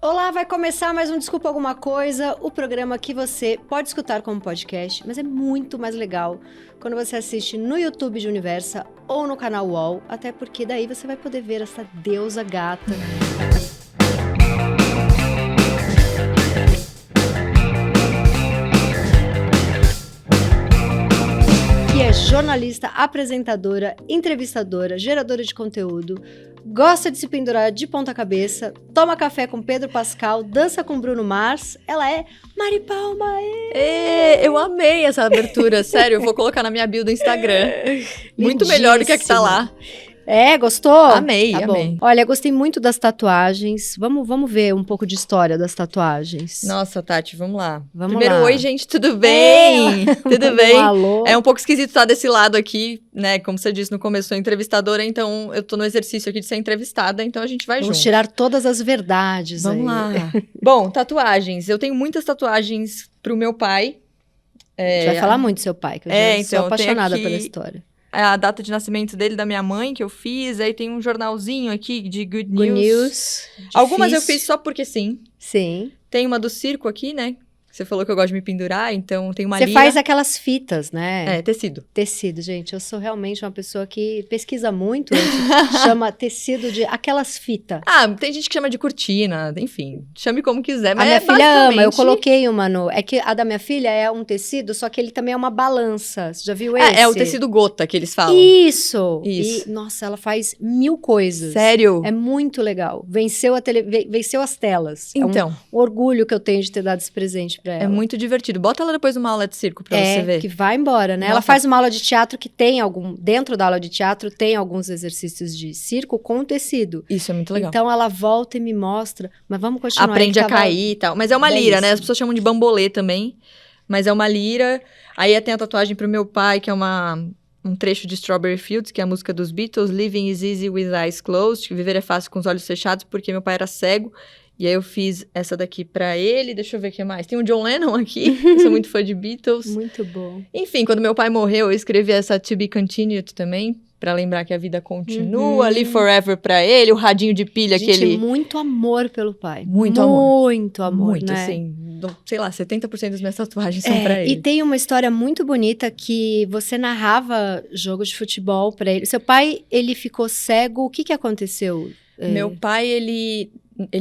Olá, vai começar mais um Desculpa Alguma Coisa, o programa que você pode escutar como podcast, mas é muito mais legal quando você assiste no YouTube de Universa ou no canal UOL, até porque daí você vai poder ver essa deusa gata. Que é jornalista, apresentadora, entrevistadora, geradora de conteúdo, gosta de se pendurar de ponta cabeça, toma café com Pedro Pascal, dança com Bruno Mars. Ela é Mari Palma. Eu amei essa abertura, sério, eu vou colocar na minha bio do Instagram. Muito melhor do que a que tá lá. É, gostou? Amei, tá amei. Bom. Olha, gostei muito das tatuagens. Vamos ver um pouco de história das tatuagens. Nossa, Tati, vamos lá. Vamos Primeiro, lá. Oi, gente, tudo bem? Tudo bem? Alô. É um pouco esquisito estar desse lado aqui, né? Como você disse no começo, sou entrevistadora, então eu tô no exercício aqui de ser entrevistada, então a gente vai junto. Vamos tirar todas as verdades. Vamos aí. lá. Bom, tatuagens. Eu tenho muitas tatuagens pro meu pai. A gente vai falar muito do seu pai, que eu já sou apaixonada pela história. A data de nascimento dele, da minha mãe, que eu fiz. Aí tem um jornalzinho aqui de Good Good News. News. Algumas eu Difícil. fiz só porque sim. Sim. Tem uma do circo aqui, né? Você falou que eu gosto de me pendurar, então tem uma Você lira. faz aquelas fitas, né? É, tecido. Tecido, gente. Eu sou realmente uma pessoa que pesquisa muito. Chama tecido de aquelas fitas. Ah, tem gente que chama de cortina, enfim. Chame como quiser, mas A minha filha ama. Eu basicamente- coloquei uma no... É que a da minha filha é um tecido, só que ele também é uma balança. Você já viu esse? É o tecido gota que eles falam. Isso! Isso. E, nossa, ela faz 1000 coisas. Sério? É muito legal. Venceu as telas. Então, É um orgulho que eu tenho de ter dado esse presente pra ela. é muito divertido. Bota ela depois numa aula de circo pra você ver. Que vai embora, né? Ela Nossa. faz uma aula de teatro que tem dentro da aula de teatro tem alguns exercícios de circo com tecido. Isso é muito legal. Então ela volta e me mostra, mas vamos continuar. Aprende aí, a cair e tal. Mas é uma lira, né? As pessoas chamam de bambolê também. Mas é uma lira. Aí tem a tatuagem pro meu pai, que é um trecho de Strawberry Fields, que é a música dos Beatles. Living is easy with eyes closed. Que viver é fácil com os olhos fechados, porque meu pai era cego. E aí eu fiz essa daqui pra ele. Deixa eu ver o que mais. Tem o John Lennon aqui. Eu sou muito fã de Beatles. Muito bom. Enfim, quando meu pai morreu, eu escrevi essa To Be Continued também. Pra lembrar que a vida continua. Live Forever pra ele. O radinho de pilha Gente, que ele... muito amor pelo pai. Muito amor. Muito amor, Muito, né? assim, sei lá, 70% das minhas tatuagens são pra ele. E tem uma história muito bonita que você narrava jogo de futebol pra ele. Seu pai, ele ficou cego. O que aconteceu? Meu pai, ele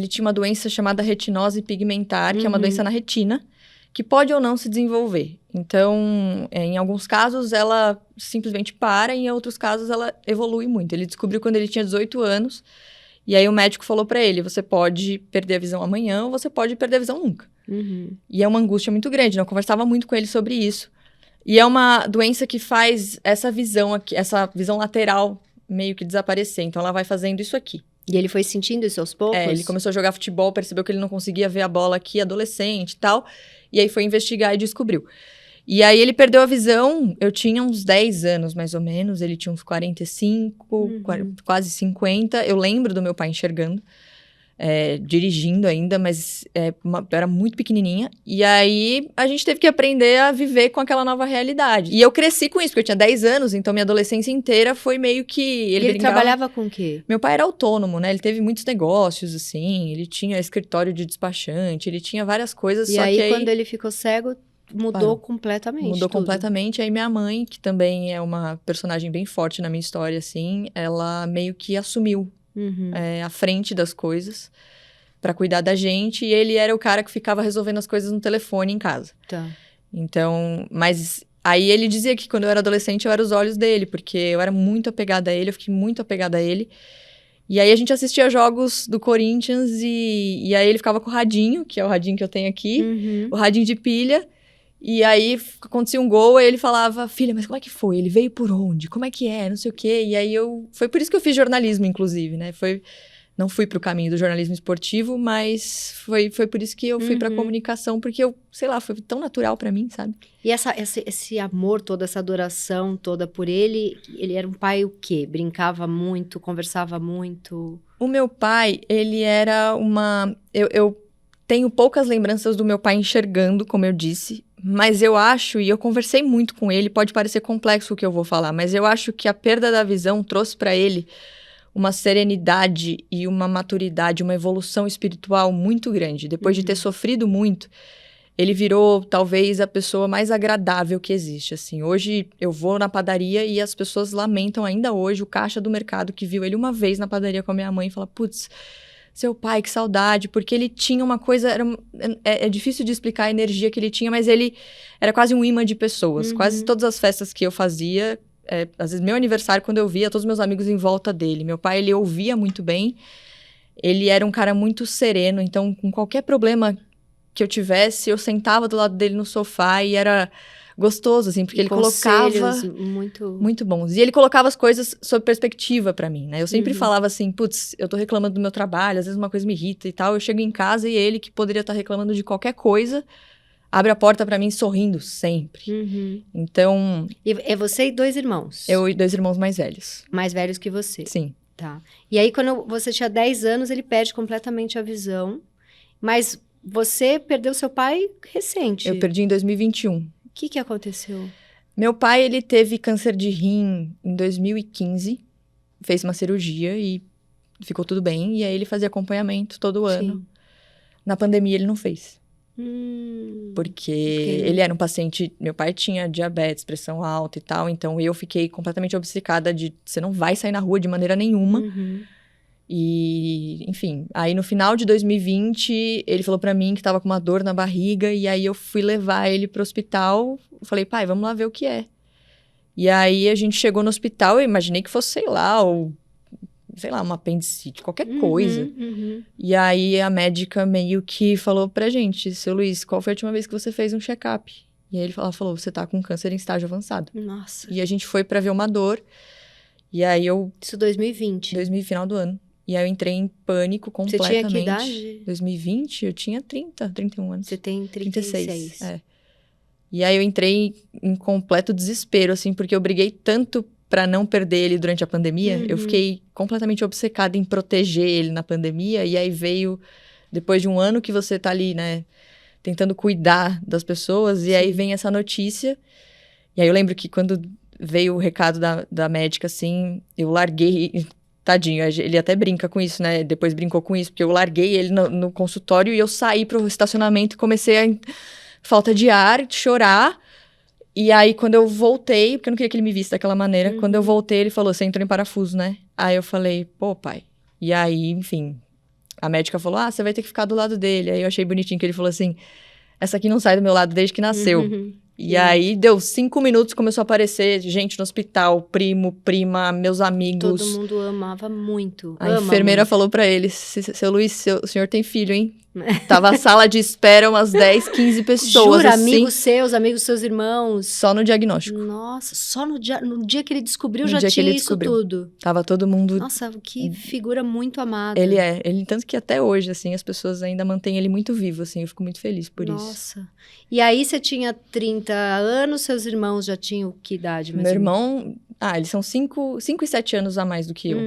tinha uma doença chamada retinose pigmentar, que é uma doença na retina, que pode ou não se desenvolver. Então, em alguns casos, ela simplesmente para, e em outros casos, ela evolui muito. Ele descobriu quando ele tinha 18 anos, e aí o médico falou pra ele, você pode perder a visão amanhã, ou você pode perder a visão nunca. E é uma angústia muito grande, né? Eu conversava muito com ele sobre isso. E é uma doença que faz essa visão aqui, essa visão lateral meio que desaparecer. Então, ela vai fazendo isso aqui. E ele foi sentindo isso aos poucos? Ele começou a jogar futebol, percebeu que ele não conseguia ver a bola aqui, adolescente e tal. E aí foi investigar e descobriu. E aí ele perdeu a visão, eu tinha uns 10 anos mais ou menos, ele tinha uns 45, quase 50. Eu lembro do meu pai enxergando, dirigindo ainda, mas eu era muito pequenininha. E aí a gente teve que aprender a viver com aquela nova realidade. E eu cresci com isso, porque eu tinha 10 anos, então minha adolescência inteira foi meio que... Ele trabalhava com o quê? Meu pai era autônomo, né? Ele teve muitos negócios, assim. Ele tinha escritório de despachante, ele tinha várias coisas. E só aí, que quando ele ficou cego, mudou completamente. Mudou tudo. completamente. Aí minha mãe, que também é uma personagem bem forte na minha história, assim, ela meio que assumiu à frente das coisas pra cuidar da gente. E ele era o cara que ficava resolvendo as coisas no telefone em casa. Tá. Então, mas... Aí ele dizia que quando eu era adolescente eu era os olhos dele, porque eu era muito apegada a ele, eu fiquei muito apegada a ele. E aí a gente assistia jogos do Corinthians e aí ele ficava com o radinho, que é o radinho que eu tenho aqui, o radinho de pilha. E aí acontecia um gol, aí ele falava, filha, mas como é que foi? Ele veio por onde? Como é que é? Não sei o quê. E aí foi por isso que eu fiz jornalismo, inclusive, né? Não fui pro caminho do jornalismo esportivo, mas foi por isso que eu fui pra comunicação, porque eu, sei lá, foi tão natural pra mim, sabe? E esse amor todo, essa adoração toda por ele era um pai o quê? Brincava muito, conversava muito? O meu pai, ele era eu tenho poucas lembranças do meu pai enxergando, como eu disse, mas eu acho, e eu conversei muito com ele, pode parecer complexo o que eu vou falar, mas eu acho que a perda da visão trouxe pra ele uma serenidade e uma maturidade, uma evolução espiritual muito grande. Depois de ter sofrido muito, ele virou talvez a pessoa mais agradável que existe, assim. Hoje eu vou na padaria e as pessoas lamentam ainda hoje o caixa do mercado que viu ele uma vez na padaria com a minha mãe e fala, putz, seu pai, que saudade, porque ele tinha uma coisa, é difícil de explicar a energia que ele tinha, mas ele era quase um imã de pessoas. Quase todas as festas que eu fazia, às vezes meu aniversário, quando eu via, todos os meus amigos em volta dele. Meu pai, ele ouvia muito bem, ele era um cara muito sereno, então com qualquer problema que eu tivesse, eu sentava do lado dele no sofá e era gostoso, assim, porque ele colocava... muito bons. E ele colocava as coisas sob perspectiva pra mim, né? Eu sempre falava assim, putz, eu tô reclamando do meu trabalho, às vezes uma coisa me irrita e tal, eu chego em casa e ele, que poderia estar reclamando de qualquer coisa, abre a porta pra mim sorrindo sempre. Então... E é você e 2 irmãos? Eu e 2 irmãos mais velhos. Mais velhos que você? Sim. Tá. E aí, quando você tinha 10 anos, ele perde completamente a visão, mas você perdeu seu pai recente. Eu perdi em 2021. O que aconteceu? Meu pai, ele teve câncer de rim em 2015, fez uma cirurgia e ficou tudo bem, e aí ele fazia acompanhamento todo ano. Sim. Na pandemia ele não fez. Porque ele era um paciente, meu pai tinha diabetes, pressão alta e tal, então eu fiquei completamente obcecada de você não vai sair na rua de maneira nenhuma. E, enfim, aí no final de 2020, ele falou pra mim que tava com uma dor na barriga, e aí eu fui levar ele pro hospital, falei, pai, vamos lá ver o que é. E aí a gente chegou no hospital, eu imaginei que fosse, sei lá, uma apendicite, qualquer coisa. E aí a médica meio que falou pra gente, seu Luiz, qual foi a última vez que você fez um check-up? E aí ela falou, você tá com câncer em estágio avançado. Nossa. E a gente foi pra ver uma dor, e aí Isso 2020? Final do ano. E aí eu entrei em pânico completamente. Você tinha que idade? 2020, eu tinha 31 anos. Você tem 36. 36, E aí eu entrei em completo desespero, assim, porque eu briguei tanto pra não perder ele durante a pandemia. Eu fiquei completamente obcecada em proteger ele na pandemia. E aí veio, depois de um ano que você tá ali, né, tentando cuidar das pessoas. E aí vem essa notícia. E aí eu lembro que quando veio o recado da médica, assim, eu larguei... Tadinho, ele até brinca com isso, né? Depois brincou com isso, porque eu larguei ele no consultório e eu saí pro estacionamento e comecei a falta de ar, chorar. E aí, quando eu voltei, porque eu não queria que ele me visse daquela maneira, quando eu voltei, ele falou, você entrou em parafuso, né? Aí eu falei, pô, pai. E aí, enfim, a médica falou, você vai ter que ficar do lado dele. Aí eu achei bonitinho que ele falou assim, essa aqui não sai do meu lado desde que nasceu. E aí, deu 5 minutos, começou a aparecer gente no hospital, primo, prima, meus amigos. Todo mundo amava muito. A enfermeira falou pra ele, seu Luiz, o senhor tem filho, hein? Tava a sala de espera, umas 10, 15 pessoas, Jura, assim. amigos dos seus irmãos? Só no diagnóstico. Nossa, só no dia que ele descobriu, já tinha isso tudo. Tava todo mundo... Nossa, que figura muito amada. Ele tanto que até hoje, assim, as pessoas ainda mantêm ele muito vivo, assim, eu fico muito feliz por isso. Nossa. E aí você tinha 30 anos, seus irmãos já tinham que idade? Meu irmão, eles são 5 e 7 anos a mais do que eu.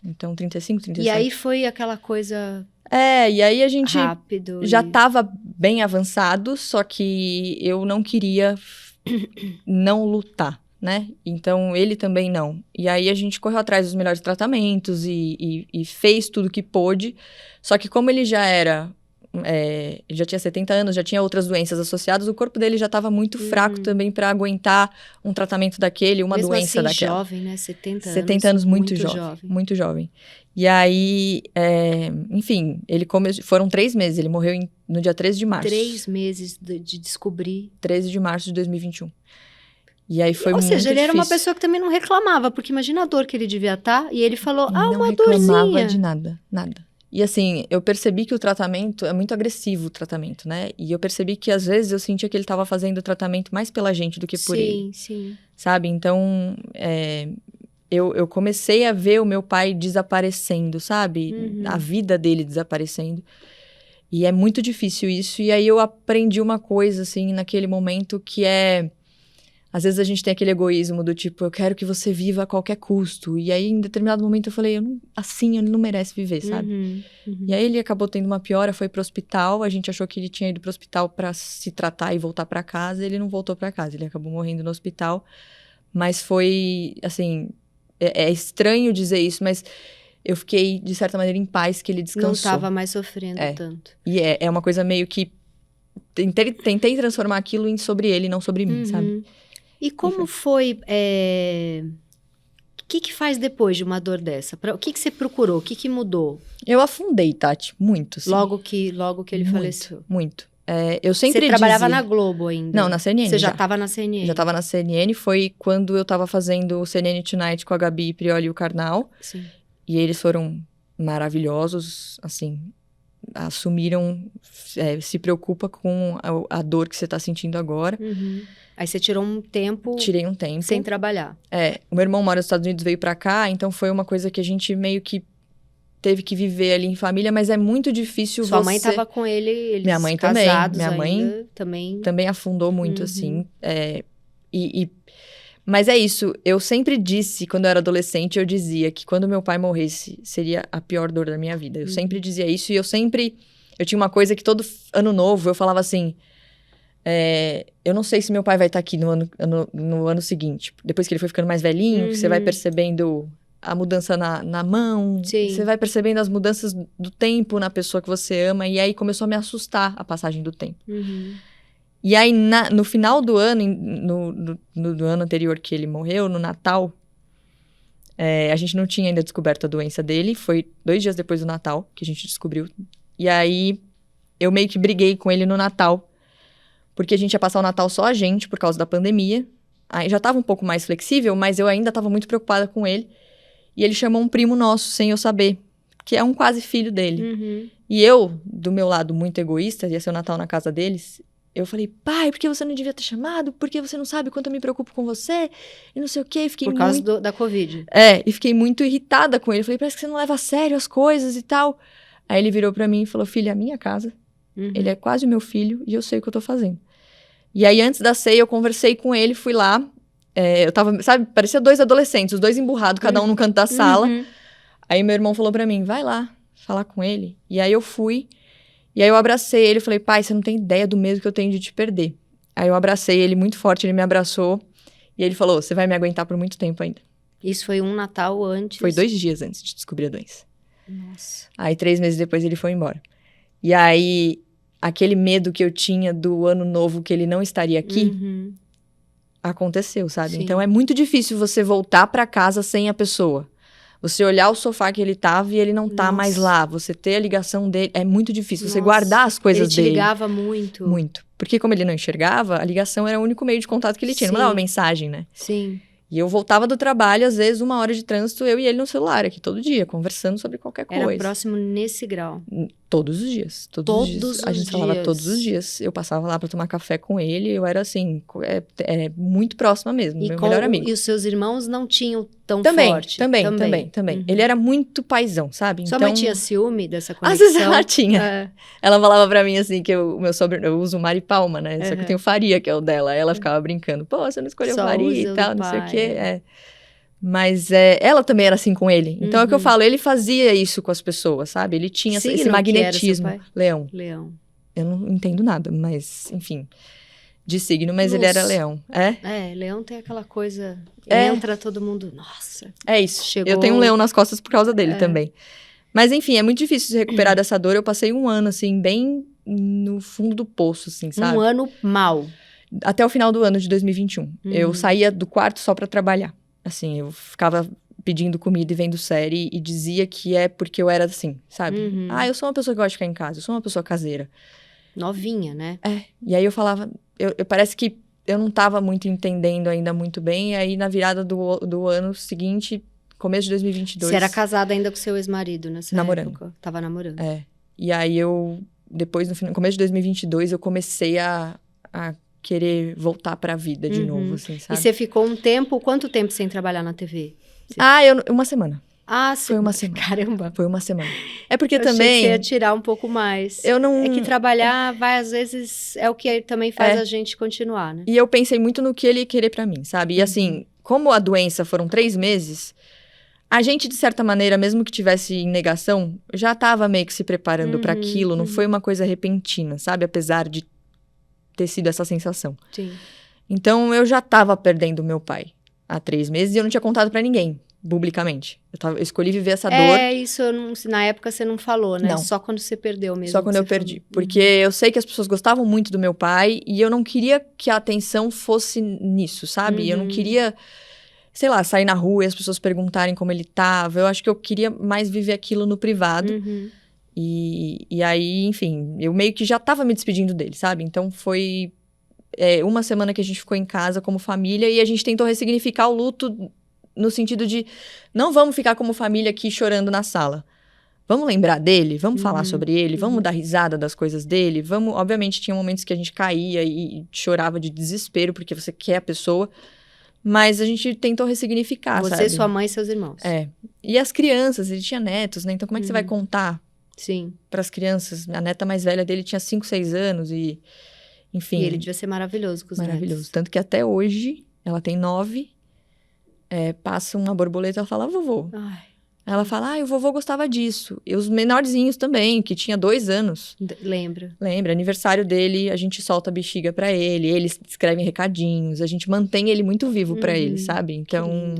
Então, 35, 37. E aí foi aquela coisa... e aí a gente rápido já tava bem avançado, só que eu não queria não lutar, né? Então, ele também não. E aí a gente correu atrás dos melhores tratamentos e fez tudo que pôde. Só que como ele já era... ele já tinha 70 anos, já tinha outras doenças associadas, o corpo dele já estava muito fraco também para aguentar um tratamento daquele, uma mesmo doença assim, daquela. Jovem, né? 70 anos, muito jovem. Muito jovem. E aí, enfim, foram 3 meses, ele morreu no dia 13 de março. 3 meses de descobrir. 13 de março de 2021. E aí foi muito difícil. Ou seja, ele era uma pessoa que também não reclamava, porque imagina a dor que ele devia estar, e ele falou, uma dorzinha. Não reclamava de nada, nada. E assim, eu percebi que o tratamento é muito agressivo, o tratamento, né? E eu percebi que às vezes eu sentia que ele estava fazendo o tratamento mais pela gente do que por ele. Sim. Sabe? Então, eu comecei a ver o meu pai desaparecendo, sabe? A vida dele desaparecendo. E é muito difícil isso. E aí eu aprendi uma coisa, assim, naquele momento que é... Às vezes a gente tem aquele egoísmo do tipo, eu quero que você viva a qualquer custo. E aí, em determinado momento, eu falei, ele não merece viver, sabe? E aí ele acabou tendo uma piora, foi pro hospital. A gente achou que ele tinha ido pro hospital pra se tratar e voltar pra casa. Ele não voltou pra casa, ele acabou morrendo no hospital. Mas foi, assim, é estranho dizer isso, mas eu fiquei, de certa maneira, em paz que ele descansou. Não estava mais sofrendo tanto. E é uma coisa meio que... Tentei transformar aquilo sobre ele, não sobre mim, sabe? E como foi... O que faz depois de uma dor dessa? O que você procurou? O que mudou? Eu afundei, Tati, muito. Assim. Logo que ele faleceu. Muito. Eu sempre Você trabalhava na Globo ainda? Não, na CNN. Você já estava na CNN? Já estava na CNN. Foi quando eu estava fazendo o CNN Tonight com a Gabi Prioli e o Karnal. Sim. E eles foram maravilhosos, assim, assumiram, se preocupa com a dor que você está sentindo agora. Aí você tirou um tempo... Tirei um tempo. Sem trabalhar. O meu irmão mora nos Estados Unidos, veio pra cá, então foi uma coisa que a gente meio que teve que viver ali em família, mas é muito difícil Sua mãe tava com ele, eles Minha mãe casados também. Minha mãe também afundou muito, assim. Mas é isso, eu sempre disse, quando eu era adolescente, eu dizia que quando meu pai morresse, seria a pior dor da minha vida. Eu sempre dizia isso e eu tinha uma coisa que todo ano novo eu falava assim, eu não sei se meu pai vai estar aqui no ano seguinte. Depois que ele foi ficando mais velhinho, que você vai percebendo a mudança na mão, você vai percebendo as mudanças do tempo na pessoa que você ama, e aí começou a me assustar a passagem do tempo. E aí, no final do ano, no ano anterior que ele morreu, no Natal, a gente não tinha ainda descoberto a doença dele, foi 2 dias depois do Natal que a gente descobriu. E aí, eu meio que briguei com ele no Natal, porque a gente ia passar o Natal só a gente, por causa da pandemia. Aí já tava um pouco mais flexível, mas eu ainda tava muito preocupada com ele. E ele chamou um primo nosso, sem eu saber, que é um quase filho dele. E eu, do meu lado muito egoísta, ia ser o Natal na casa deles, eu falei, pai, por que você não devia ter chamado? Porque você não sabe o quanto eu me preocupo com você? E não sei o quê, e fiquei Por causa da Covid. E fiquei muito irritada com ele. Eu falei, parece que você não leva a sério as coisas e tal. Aí ele virou pra mim e falou, filha, é a minha casa. Ele é quase o meu filho e eu sei o que eu tô fazendo. E aí, antes da ceia, eu conversei com ele, fui lá. Eu tava, sabe, parecia 2 adolescentes, os 2 emburrados, cada um no canto da sala. Aí meu irmão falou pra mim, vai lá falar com ele. E aí eu fui, e aí eu abracei ele e falei, pai, você não tem ideia do medo que eu tenho de te perder. Aí eu abracei ele muito forte, ele me abraçou, e ele falou, você vai me aguentar por muito tempo ainda. Isso foi um Natal antes? Foi 2 dias antes de descobrir a doença. Nossa. Aí 3 meses depois ele foi embora. E aí, aquele medo que eu tinha do ano novo que ele não estaria aqui... aconteceu, sabe? Sim. Então é muito difícil você voltar pra casa sem a pessoa. Você olhar o sofá que ele tava e ele não tá mais lá. Você ter a ligação dele, é muito difícil. Você guardar as coisas dele. Ele te ligava muito. Muito. Porque como ele não enxergava, a ligação era o único meio de contato que ele tinha. Não mandava mensagem, né? Sim. E eu voltava do trabalho, às vezes 1 hora de trânsito, eu e ele no celular aqui todo dia, conversando sobre qualquer coisa. Era próximo nesse grau? Todos os dias. Todos os dias. A gente falava todos os dias. Eu passava lá pra tomar café com ele, eu era assim, muito próxima mesmo, meu melhor amigo. E os seus irmãos não tinham tão também, forte? Também. Ele era muito paizão, sabe? Sua mãe tinha ciúme dessa conexão? Às vezes ela tinha. Ela falava pra mim assim, que o meu sobrenome, eu uso Mari Palma, né? Só que eu tenho Faria, que é o dela. Aí ela ficava brincando, pô, você não escolheu Faria e tal, não sei o quê. Mas ela também era assim com ele. Então é o que eu falo, ele fazia isso com as pessoas, sabe? Ele tinha esse magnetismo. Leão. Eu não entendo nada, mas, enfim, de signo, mas ele era leão. Leão tem aquela coisa, entra todo mundo, nossa. É isso, chegou... eu tenho um leão nas costas por causa dele também. Mas, enfim, é muito difícil se recuperar dessa dor. Eu passei 1 ano, assim, bem no fundo do poço, assim, sabe? 1 ano mal. Até o final do ano de 2021. Eu saía do quarto só pra trabalhar. Assim, eu ficava pedindo comida e vendo série e dizia que é porque eu era assim, sabe? Eu sou uma pessoa que gosta de ficar em casa, eu sou uma pessoa caseira. Novinha, né? E aí eu falava, parece que eu não tava muito entendendo ainda muito bem, e aí na virada do ano seguinte, começo de 2022... Você era casada ainda com seu ex-marido nessa namorando. Época? Tava namorando. E aí depois, no começo de 2022, eu comecei a querer voltar pra vida de novo, assim, sabe? E você ficou um tempo, quanto tempo sem trabalhar na TV? 1 semana. Foi 1 semana. Caramba. Foi 1 semana. É porque eu também... achei que você ia tirar um pouco mais. Eu não... É que trabalhar às vezes, é o que também faz a gente continuar, né? E eu pensei muito no que ele ia querer pra mim, sabe? E assim, como a doença foram 3 meses, a gente, de certa maneira, mesmo que tivesse em negação, já tava meio que se preparando pra aquilo. Não foi uma coisa repentina, sabe? Apesar de ter sido essa sensação. Sim. Então, eu já tava perdendo meu pai há 3 meses e eu não tinha contado pra ninguém. publicamente. Eu escolhi viver essa dor. Isso na época você não falou, né? Não. Só quando você perdeu mesmo. Só quando eu perdi. Porque eu sei que as pessoas gostavam muito do meu pai e eu não queria que a atenção fosse nisso, sabe? Eu não queria, sei lá, sair na rua e as pessoas perguntarem como ele tava. Eu acho que eu queria mais viver aquilo no privado. E aí, enfim, eu meio que já tava me despedindo dele, sabe? Então foi uma semana que a gente ficou em casa como família e a gente tentou ressignificar o luto no sentido de não vamos ficar como família aqui chorando na sala. Vamos lembrar dele, vamos falar sobre ele, vamos dar risada das coisas dele, vamos... Obviamente, tinha momentos que a gente caía e chorava de desespero, porque você quer a pessoa, mas a gente tentou ressignificar, Você, sabe? sua mãe e seus irmãos. E as crianças, ele tinha netos, né? Então, como é que você vai contar para as crianças? A neta mais velha dele tinha 5, 6 anos e... Enfim. E ele devia ser maravilhoso com os netos. Tanto que até hoje, ela tem 9, passa uma borboleta e ela fala, vovô. Ai. Ela fala, o vovô gostava disso. E os menorzinhos também, que tinha 2 anos. Lembra, aniversário dele, a gente solta a bexiga pra ele, eles escrevem recadinhos, a gente mantém ele muito vivo pra ele, sabe? Então...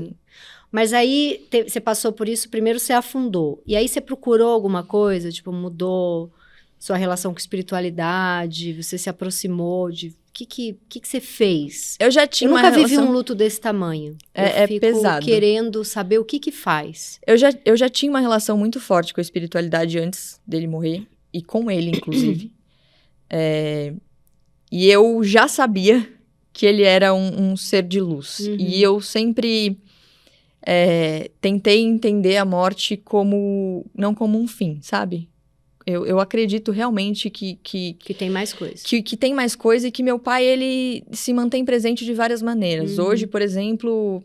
Mas aí, você passou por isso, primeiro você afundou. E aí você procurou alguma coisa, tipo, mudou sua relação com espiritualidade, você se aproximou de... O que você fez? Eu já tinha nunca vivi um luto desse tamanho. Eu fico pesado. Querendo saber o que faz. Eu já tinha uma relação muito forte com a espiritualidade antes dele morrer. E com ele, inclusive. E eu já sabia que ele era um ser de luz. E eu sempre tentei entender a morte não como um fim, sabe? Eu acredito realmente que tem mais coisa. Que tem mais coisa e que meu pai, ele se mantém presente de várias maneiras. Hoje, por exemplo,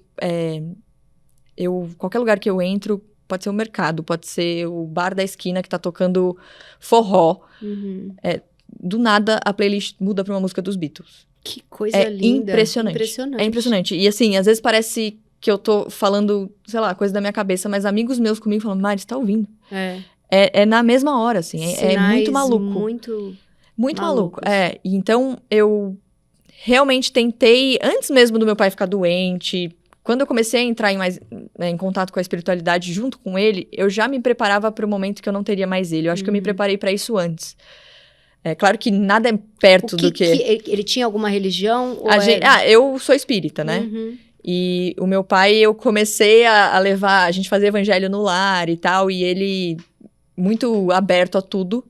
qualquer lugar que eu entro, pode ser o mercado, pode ser o bar da esquina que tá tocando forró. Do nada, a playlist muda pra uma música dos Beatles. Que coisa linda. Impressionante. É impressionante. E assim, às vezes parece que eu tô falando, sei lá, coisa da minha cabeça, mas amigos meus comigo falam, Mari, você tá ouvindo? É na mesma hora, assim. É muito maluco. Muito maluco. Então, eu realmente tentei, antes mesmo do meu pai ficar doente, quando eu comecei a entrar em contato com a espiritualidade junto com ele, eu já me preparava para o momento que eu não teria mais ele. Eu acho que eu me preparei para isso antes. É claro que nada é perto do que... Ele tinha alguma religião? Eu sou espírita, né? E o meu pai, eu comecei a levar... A gente fazia evangelho no lar e tal, e ele... muito aberto a tudo,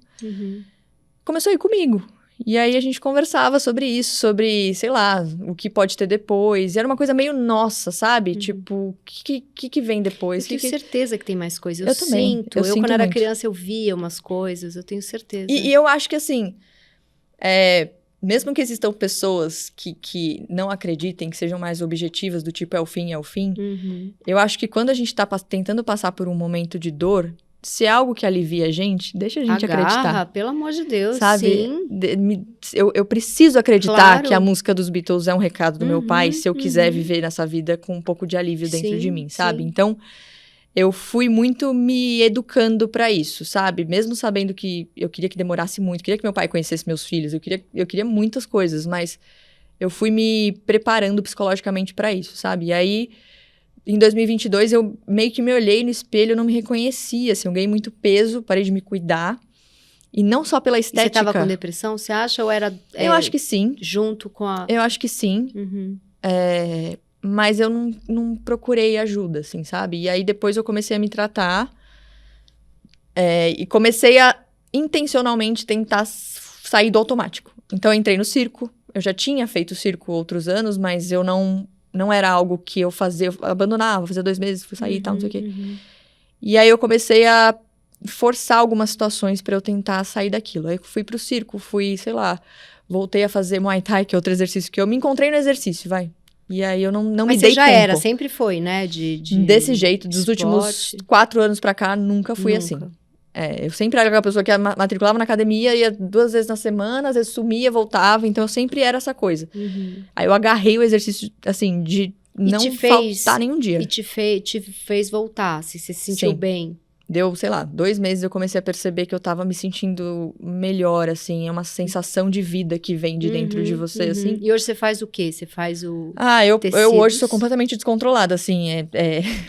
começou a ir comigo. E aí a gente conversava sobre isso, sobre, sei lá, o que pode ter depois. E era uma coisa meio nossa, sabe? Tipo, o que vem depois? Eu tenho certeza que tem mais coisas. Eu também. Sinto. Eu quando era criança, eu via umas coisas, eu tenho certeza. E eu acho que, assim, mesmo que existam pessoas que não acreditem, que sejam mais objetivas, do tipo, é o fim, eu acho que quando a gente tá tentando passar por um momento de dor, se é algo que alivia a gente, deixa a gente acreditar. Pelo amor de Deus, sabe? Sim. Eu preciso acreditar Claro. que a música dos Beatles é um recado do meu pai, se eu quiser viver nessa vida com um pouco de alívio dentro de mim, sabe? Sim. Então, eu fui muito me educando pra isso, sabe? Mesmo sabendo que eu queria que demorasse muito, queria que meu pai conhecesse meus filhos, eu queria muitas coisas, mas eu fui me preparando psicologicamente pra isso, sabe? E aí... Em 2022, eu meio que me olhei no espelho, eu não me reconhecia, assim, eu ganhei muito peso, parei de me cuidar. E não só pela estética. Você estava com depressão, você acha? Ou era... Eu acho que sim. Junto com a... Eu acho que sim. Mas eu não procurei ajuda, assim, sabe? E aí, depois eu comecei a me tratar. E comecei a, intencionalmente, tentar sair do automático. Então, eu entrei no circo. Eu já tinha feito circo outros anos, mas eu não era algo que eu fazia, eu abandonava, fazia 2 meses, fui sair e tal, não sei o quê. E aí eu comecei a forçar algumas situações pra eu tentar sair daquilo. Aí eu fui pro circo, sei lá, voltei a fazer Muay Thai, que é outro exercício, que eu me encontrei no exercício, vai. E aí eu não me dei tempo. Mas você já era, sempre foi, né? Desse jeito, dos últimos 4 anos pra cá, nunca fui assim. Eu sempre era aquela pessoa que matriculava na academia, ia 2 vezes na semana, às vezes sumia, voltava, então eu sempre era essa coisa. Aí eu agarrei o exercício, assim, de não faltar nenhum dia. E te fez voltar, se você se sentiu bem. Deu, sei lá, 2 meses eu comecei a perceber que eu tava me sentindo melhor, assim. É uma sensação de vida que vem de dentro de você, assim. E hoje você faz o quê? Você faz o Eu hoje sou tecidos? completamente descontrolada, assim.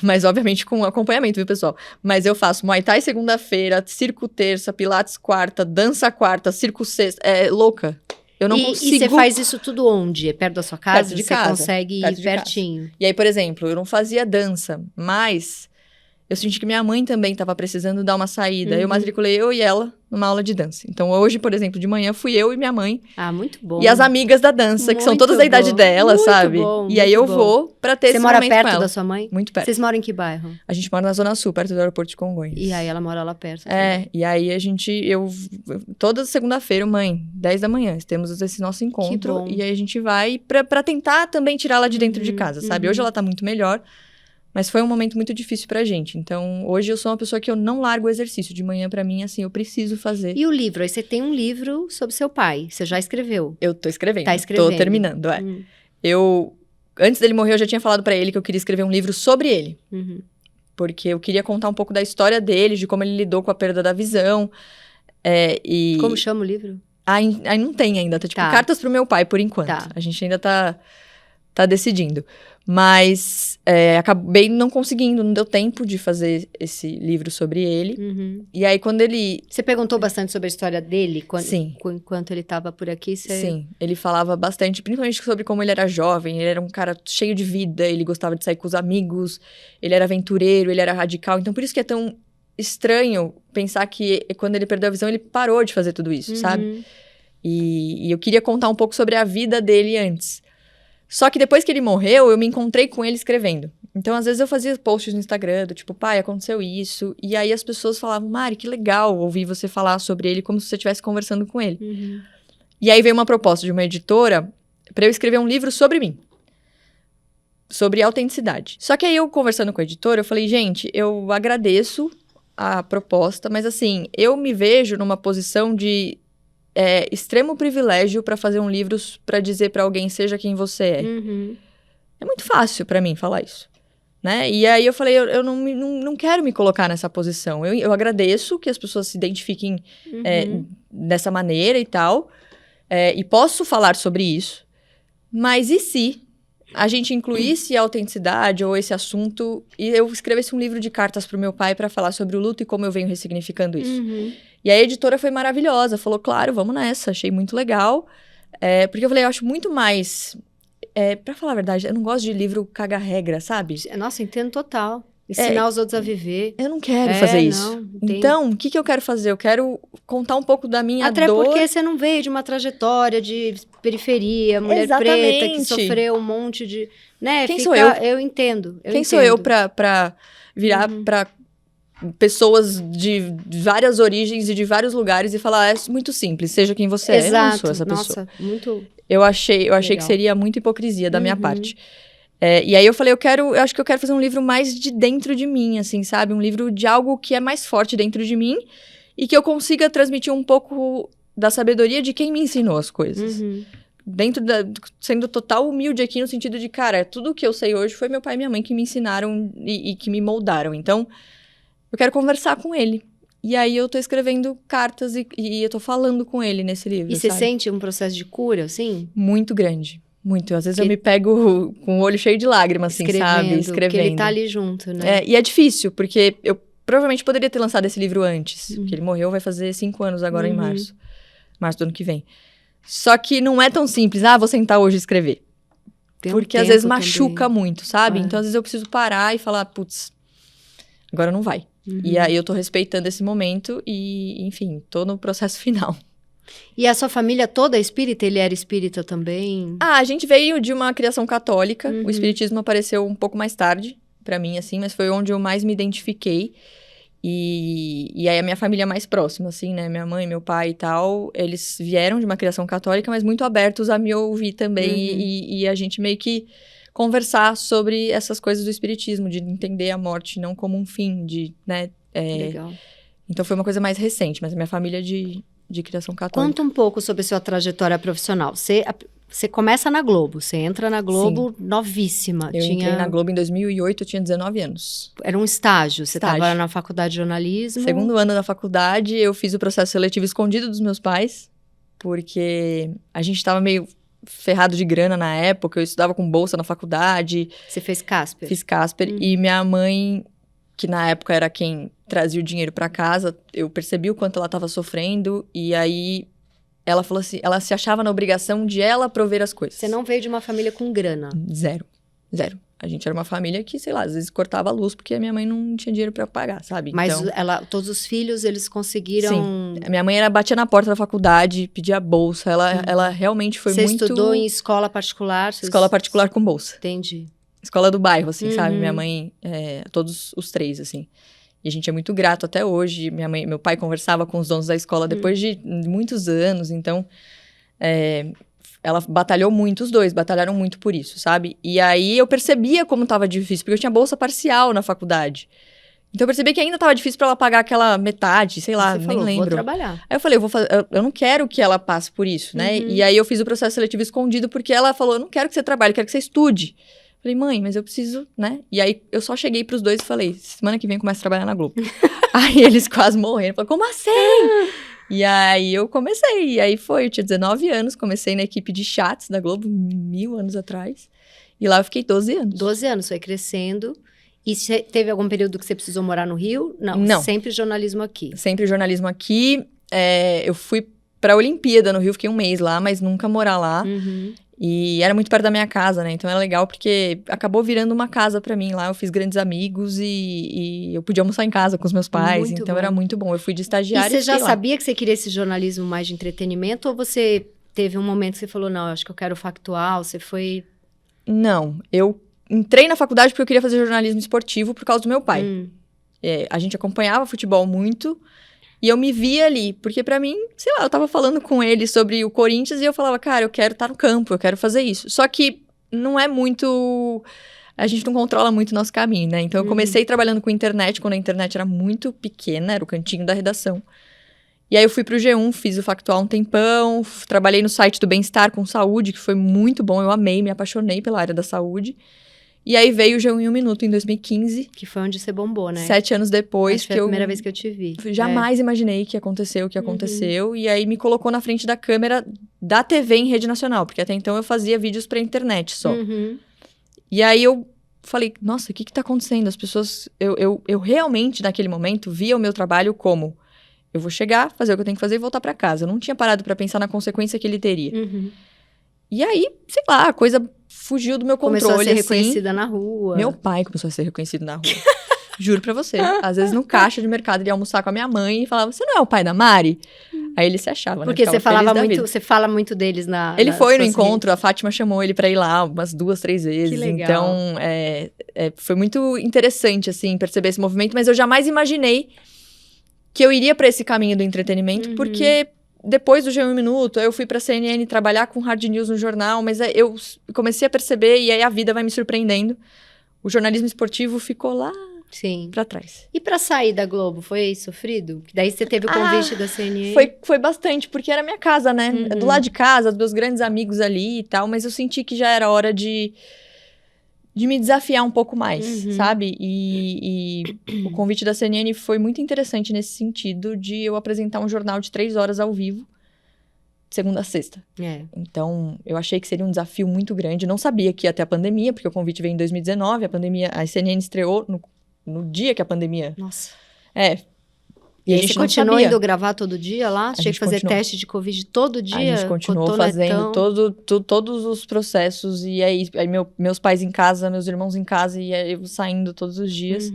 Mas obviamente com acompanhamento, viu, pessoal? Mas eu faço Muay Thai segunda-feira, circo terça, pilates quarta, dança quarta, circo sexta. É louca. Eu não consigo... E você faz isso tudo onde? É perto da sua casa? Perto de Você casa. consegue Perto ir de casa. pertinho? E aí, por exemplo, eu não fazia dança, mas eu senti que minha mãe também estava precisando dar uma saída. Eu matriculei eu e ela numa aula de dança. Então, hoje, por exemplo, de manhã, fui eu e minha mãe. Ah, muito bom. E as amigas da dança, que são Muito todas da idade bom. dela, Muito sabe? bom, E aí muito eu bom. vou pra ter Você esse mora momento com perto ela. da sua mãe? Muito perto. Vocês moram em que bairro? A gente mora na Zona Sul, perto do aeroporto de Congonhas. E aí ela mora lá perto também. E aí toda segunda-feira, mãe, 10 da manhã, temos esse nosso encontro. bom. E aí a gente vai pra tentar também tirar ela de dentro de casa, sabe? Hoje ela tá muito melhor, mas foi um momento muito difícil pra gente. Então, hoje eu sou uma pessoa que eu não largo o exercício. De manhã, pra mim, assim, eu preciso fazer. E o livro? Aí você tem um livro sobre seu pai. Você já escreveu? Eu tô escrevendo. Tá escrevendo. Tô terminando, Antes dele morrer, eu já tinha falado pra ele que eu queria escrever um livro sobre ele. Porque eu queria contar um pouco da história dele, de como ele lidou com a perda da visão. Como chama o livro? Aí não tem ainda, tá tipo Cartas pro Meu Pai, por enquanto. Tá. A gente ainda tá decidindo. Mas acabei não conseguindo, não deu tempo de fazer esse livro sobre ele. E aí, quando ele... Você perguntou bastante sobre a história dele? Sim. Enquanto ele estava por aqui? Sim, ele falava bastante, principalmente sobre como ele era jovem. Ele era um cara cheio de vida, ele gostava de sair com os amigos, ele era aventureiro, ele era radical. Então, por isso que é tão estranho pensar que quando ele perdeu a visão, ele parou de fazer tudo isso, sabe? E eu queria contar um pouco sobre a vida dele antes. Só que depois que ele morreu, eu me encontrei com ele escrevendo. Então, às vezes eu fazia posts no Instagram, do tipo, pai, aconteceu isso. E aí as pessoas falavam, Mari, que legal ouvir você falar sobre ele como se você estivesse conversando com ele. E aí veio uma proposta de uma editora para eu escrever um livro sobre mim. Sobre autenticidade. Só que aí eu, conversando com a editora, eu falei, gente, eu agradeço a proposta, mas assim, eu me vejo numa posição de extremo privilégio para fazer um livro para dizer para alguém, seja quem você é. É muito fácil para mim falar isso, né? E aí eu falei, eu não quero me colocar nessa posição. Eu agradeço que as pessoas se identifiquem dessa maneira e tal, e posso falar sobre isso, mas e se a gente incluísse a autenticidade ou esse assunto e eu escrevesse um livro de cartas pro meu pai para falar sobre o luto e como eu venho ressignificando isso? E a editora foi maravilhosa, falou, claro, vamos nessa, achei muito legal. Porque eu falei, eu acho muito mais... pra falar a verdade, eu não gosto de livro caga-regra, sabe? Nossa, entendo total. Ensinar os outros a viver. Eu não quero fazer isso. Então, o que eu quero fazer? Eu quero contar um pouco da minha Até dor. porque você não veio de uma trajetória de periferia, mulher preta que sofreu um monte de... Né? Quem sou eu? Eu entendo. Quem sou eu pra virar pra pessoas de várias origens e de vários lugares e falar, é muito simples, seja quem você é. Eu não sou essa pessoa. Nossa, muito... Eu achei que seria muita hipocrisia da minha parte. E aí eu falei, eu acho que eu quero fazer um livro mais de dentro de mim, assim, sabe? Um livro de algo que é mais forte dentro de mim e que eu consiga transmitir um pouco da sabedoria de quem me ensinou as coisas. Sendo total humilde aqui no sentido de, cara, tudo que eu sei hoje foi meu pai e minha mãe que me ensinaram e que me moldaram. Então, eu quero conversar com ele. E aí eu tô escrevendo cartas e eu tô falando com ele nesse livro, E você sente um processo de cura, assim? Muito grande. Muito. Às vezes eu me pego com o olho cheio de lágrimas, assim, sabe? Escrevendo. Porque ele tá ali junto, né? E é difícil, porque eu provavelmente poderia ter lançado esse livro antes. Porque ele morreu, vai fazer 5 anos agora em março. Março do ano que vem. Só que não é tão simples. Vou sentar hoje e escrever. Porque às vezes machuca muito, sabe? Então às vezes eu preciso parar e falar, putz, agora não vai. E aí eu tô respeitando esse momento e, enfim, tô no processo final. E a sua família toda é espírita? Ele era espírita também? A gente veio de uma criação católica. O espiritismo apareceu um pouco mais tarde pra mim, assim, mas foi onde eu mais me identifiquei. E aí a minha família mais próxima, assim, né? Minha mãe, meu pai e tal, eles vieram de uma criação católica, mas muito abertos a me ouvir também. E a gente meio que conversar sobre essas coisas do espiritismo, de entender a morte não como um fim, né? Legal. Então foi uma coisa mais recente, mas a minha família de criação católica. Conta um pouco sobre a sua trajetória profissional. Você Você começa na Globo, você entra na Globo novíssima. Eu entrei na Globo em 2008, eu tinha 19 anos. Era um estágio, você Estágio. estava na faculdade de jornalismo. Segundo ano da faculdade, eu fiz o processo seletivo escondido dos meus pais, porque a gente estava meio ferrado de grana na época, eu estudava com bolsa na faculdade. Você fez Casper? Fiz Casper, e minha mãe, que na época era quem trazia o dinheiro para casa, eu percebi o quanto ela estava sofrendo, e aí ela falou assim, ela se achava na obrigação de ela prover as coisas. Você não veio de uma família com grana? Zero. A gente era uma família que, sei lá, às vezes cortava a luz porque a minha mãe não tinha dinheiro pra pagar, sabe? Mas então, todos os filhos, eles conseguiram... Sim. A minha mãe batia na porta da faculdade, pedia bolsa. Ela realmente foi muito... Você estudou em escola particular? Escola particular com bolsa. Entendi. Escola do bairro, assim, sabe? Minha mãe, todos os três, assim. E a gente é muito grato até hoje. Meu pai conversava com os donos da escola depois de muitos anos, então... Ela batalhou muito, os dois batalharam muito por isso, sabe? E aí eu percebia como tava difícil, porque eu tinha bolsa parcial na faculdade. Então eu percebi que ainda tava difícil pra ela pagar aquela metade, sei lá, nem lembro. Vou trabalhar. Aí eu falei, eu não quero que ela passe por isso, né? E aí eu fiz o processo seletivo escondido, porque ela falou, eu não quero que você trabalhe, eu quero que você estude. Falei, mãe, mas eu preciso, né? E aí eu só cheguei pros dois e falei, semana que vem eu começo a trabalhar na Globo. Aí eles quase morreram, falaram, como assim? E aí eu comecei, e aí eu tinha 19 anos, comecei na equipe de chats da Globo, 1000 anos atrás, e lá eu fiquei 12 anos. 12 anos, foi crescendo. E teve algum período que você precisou morar no Rio? Não. Sempre jornalismo aqui. Sempre jornalismo aqui. Eu fui pra Olimpíada no Rio, fiquei um mês lá, mas nunca morar lá. E era muito perto da minha casa, né? Então era legal porque acabou virando uma casa pra mim lá. Eu fiz grandes amigos e eu podia almoçar em casa com os meus pais. Muito então bom. Era muito bom. Eu fui de estagiária. E você já sabia que você queria esse jornalismo mais de entretenimento? Ou você teve um momento que você falou, não, acho que eu quero factual? Você foi... Não, eu entrei na faculdade porque eu queria fazer jornalismo esportivo por causa do meu pai. A gente acompanhava futebol muito. E eu me via ali, porque pra mim, sei lá, eu tava falando com ele sobre o Corinthians e eu falava, cara, eu quero estar no campo, eu quero fazer isso. Só que não é muito... A gente não controla muito o nosso caminho, né? Então eu comecei trabalhando com internet, quando a internet era muito pequena, era o cantinho da redação. E aí eu fui pro G1, fiz o Factual um tempão, trabalhei no site do Bem-Estar com saúde, que foi muito bom, eu amei, me apaixonei pela área da saúde. E aí veio o G1 em um Minuto, em 2015. Que foi onde você bombou, né? 7 anos depois. Acho que foi a primeira vez que eu te vi. Jamais imaginei que aconteceu o que aconteceu. E aí me colocou na frente da câmera da TV em rede nacional. Porque até então eu fazia vídeos pra internet só. E aí eu falei, nossa, o que tá acontecendo? As pessoas... Eu realmente, naquele momento, via o meu trabalho como... Eu vou chegar, fazer o que eu tenho que fazer e voltar pra casa. Eu não tinha parado pra pensar na consequência que ele teria. E aí, sei lá, a coisa... fugiu do meu controle, começou a ser assim. reconhecida na rua. Meu pai começou a ser reconhecido na rua. Juro pra você. Às vezes no caixa de mercado ele ia almoçar com a minha mãe e falava, você não é o pai da Mari? Aí ele se achava, porque né? você falava muito, você fala muito deles na... Ele foi no encontro, a Fátima chamou ele pra ir lá umas 2, 3 vezes. Que legal. Então, foi muito interessante, assim, perceber esse movimento, mas eu jamais imaginei que eu iria pra esse caminho do entretenimento, porque... Depois do G1 Minuto, eu fui pra CNN trabalhar com hard news no jornal, mas eu comecei a perceber, e aí a vida vai me surpreendendo. O jornalismo esportivo ficou lá pra trás. E pra sair da Globo, foi sofrido? Daí você teve o convite da CNN? Foi bastante, porque era minha casa, né? Do lado de casa, meus grandes amigos ali e tal, mas eu senti que já era hora de me desafiar um pouco mais, sabe? E o convite da CNN foi muito interessante nesse sentido de eu apresentar um jornal de 3 horas ao vivo, de segunda a sexta. Então, eu achei que seria um desafio muito grande. Não sabia que ia ter a pandemia, porque o convite veio em 2019, a CNN estreou no dia que a pandemia... Nossa. E aí você continuou indo gravar todo dia lá? Você tinha que fazer teste de Covid todo dia? A gente continuou fazendo todos os processos. E aí meus pais em casa, meus irmãos em casa. E aí eu saindo todos os dias.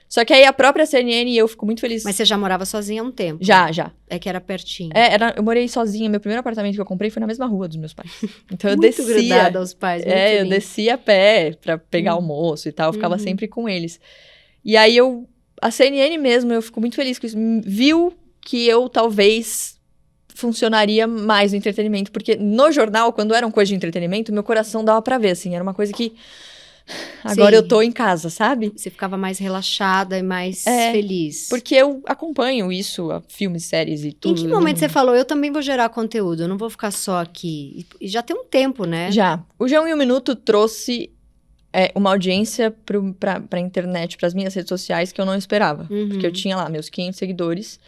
Só que aí a própria CNN, e eu fico muito feliz. Mas você já morava sozinha há um tempo? Já. É que era pertinho. Eu morei sozinha. Meu primeiro apartamento que eu comprei foi na mesma rua dos meus pais. Então eu muito descia. grudada aos pais. Muito eu descia a pé pra pegar almoço e tal. Eu ficava sempre com eles. E aí a CNN mesmo, eu fico muito feliz com isso, viu que eu talvez funcionaria mais no entretenimento, porque no jornal, quando eram coisas de entretenimento, meu coração dava pra ver, assim, era uma coisa que Agora Sim. eu tô em casa, sabe? Você ficava mais relaxada e mais feliz. Porque eu acompanho isso, filmes, séries e tudo. Em que momento você falou, eu também vou gerar conteúdo, eu não vou ficar só aqui? E já tem um tempo, né? Já. O G1 em um Minuto trouxe uma audiência pra internet, pras minhas redes sociais, que eu não esperava. Uhum. Porque eu tinha lá meus 500 seguidores.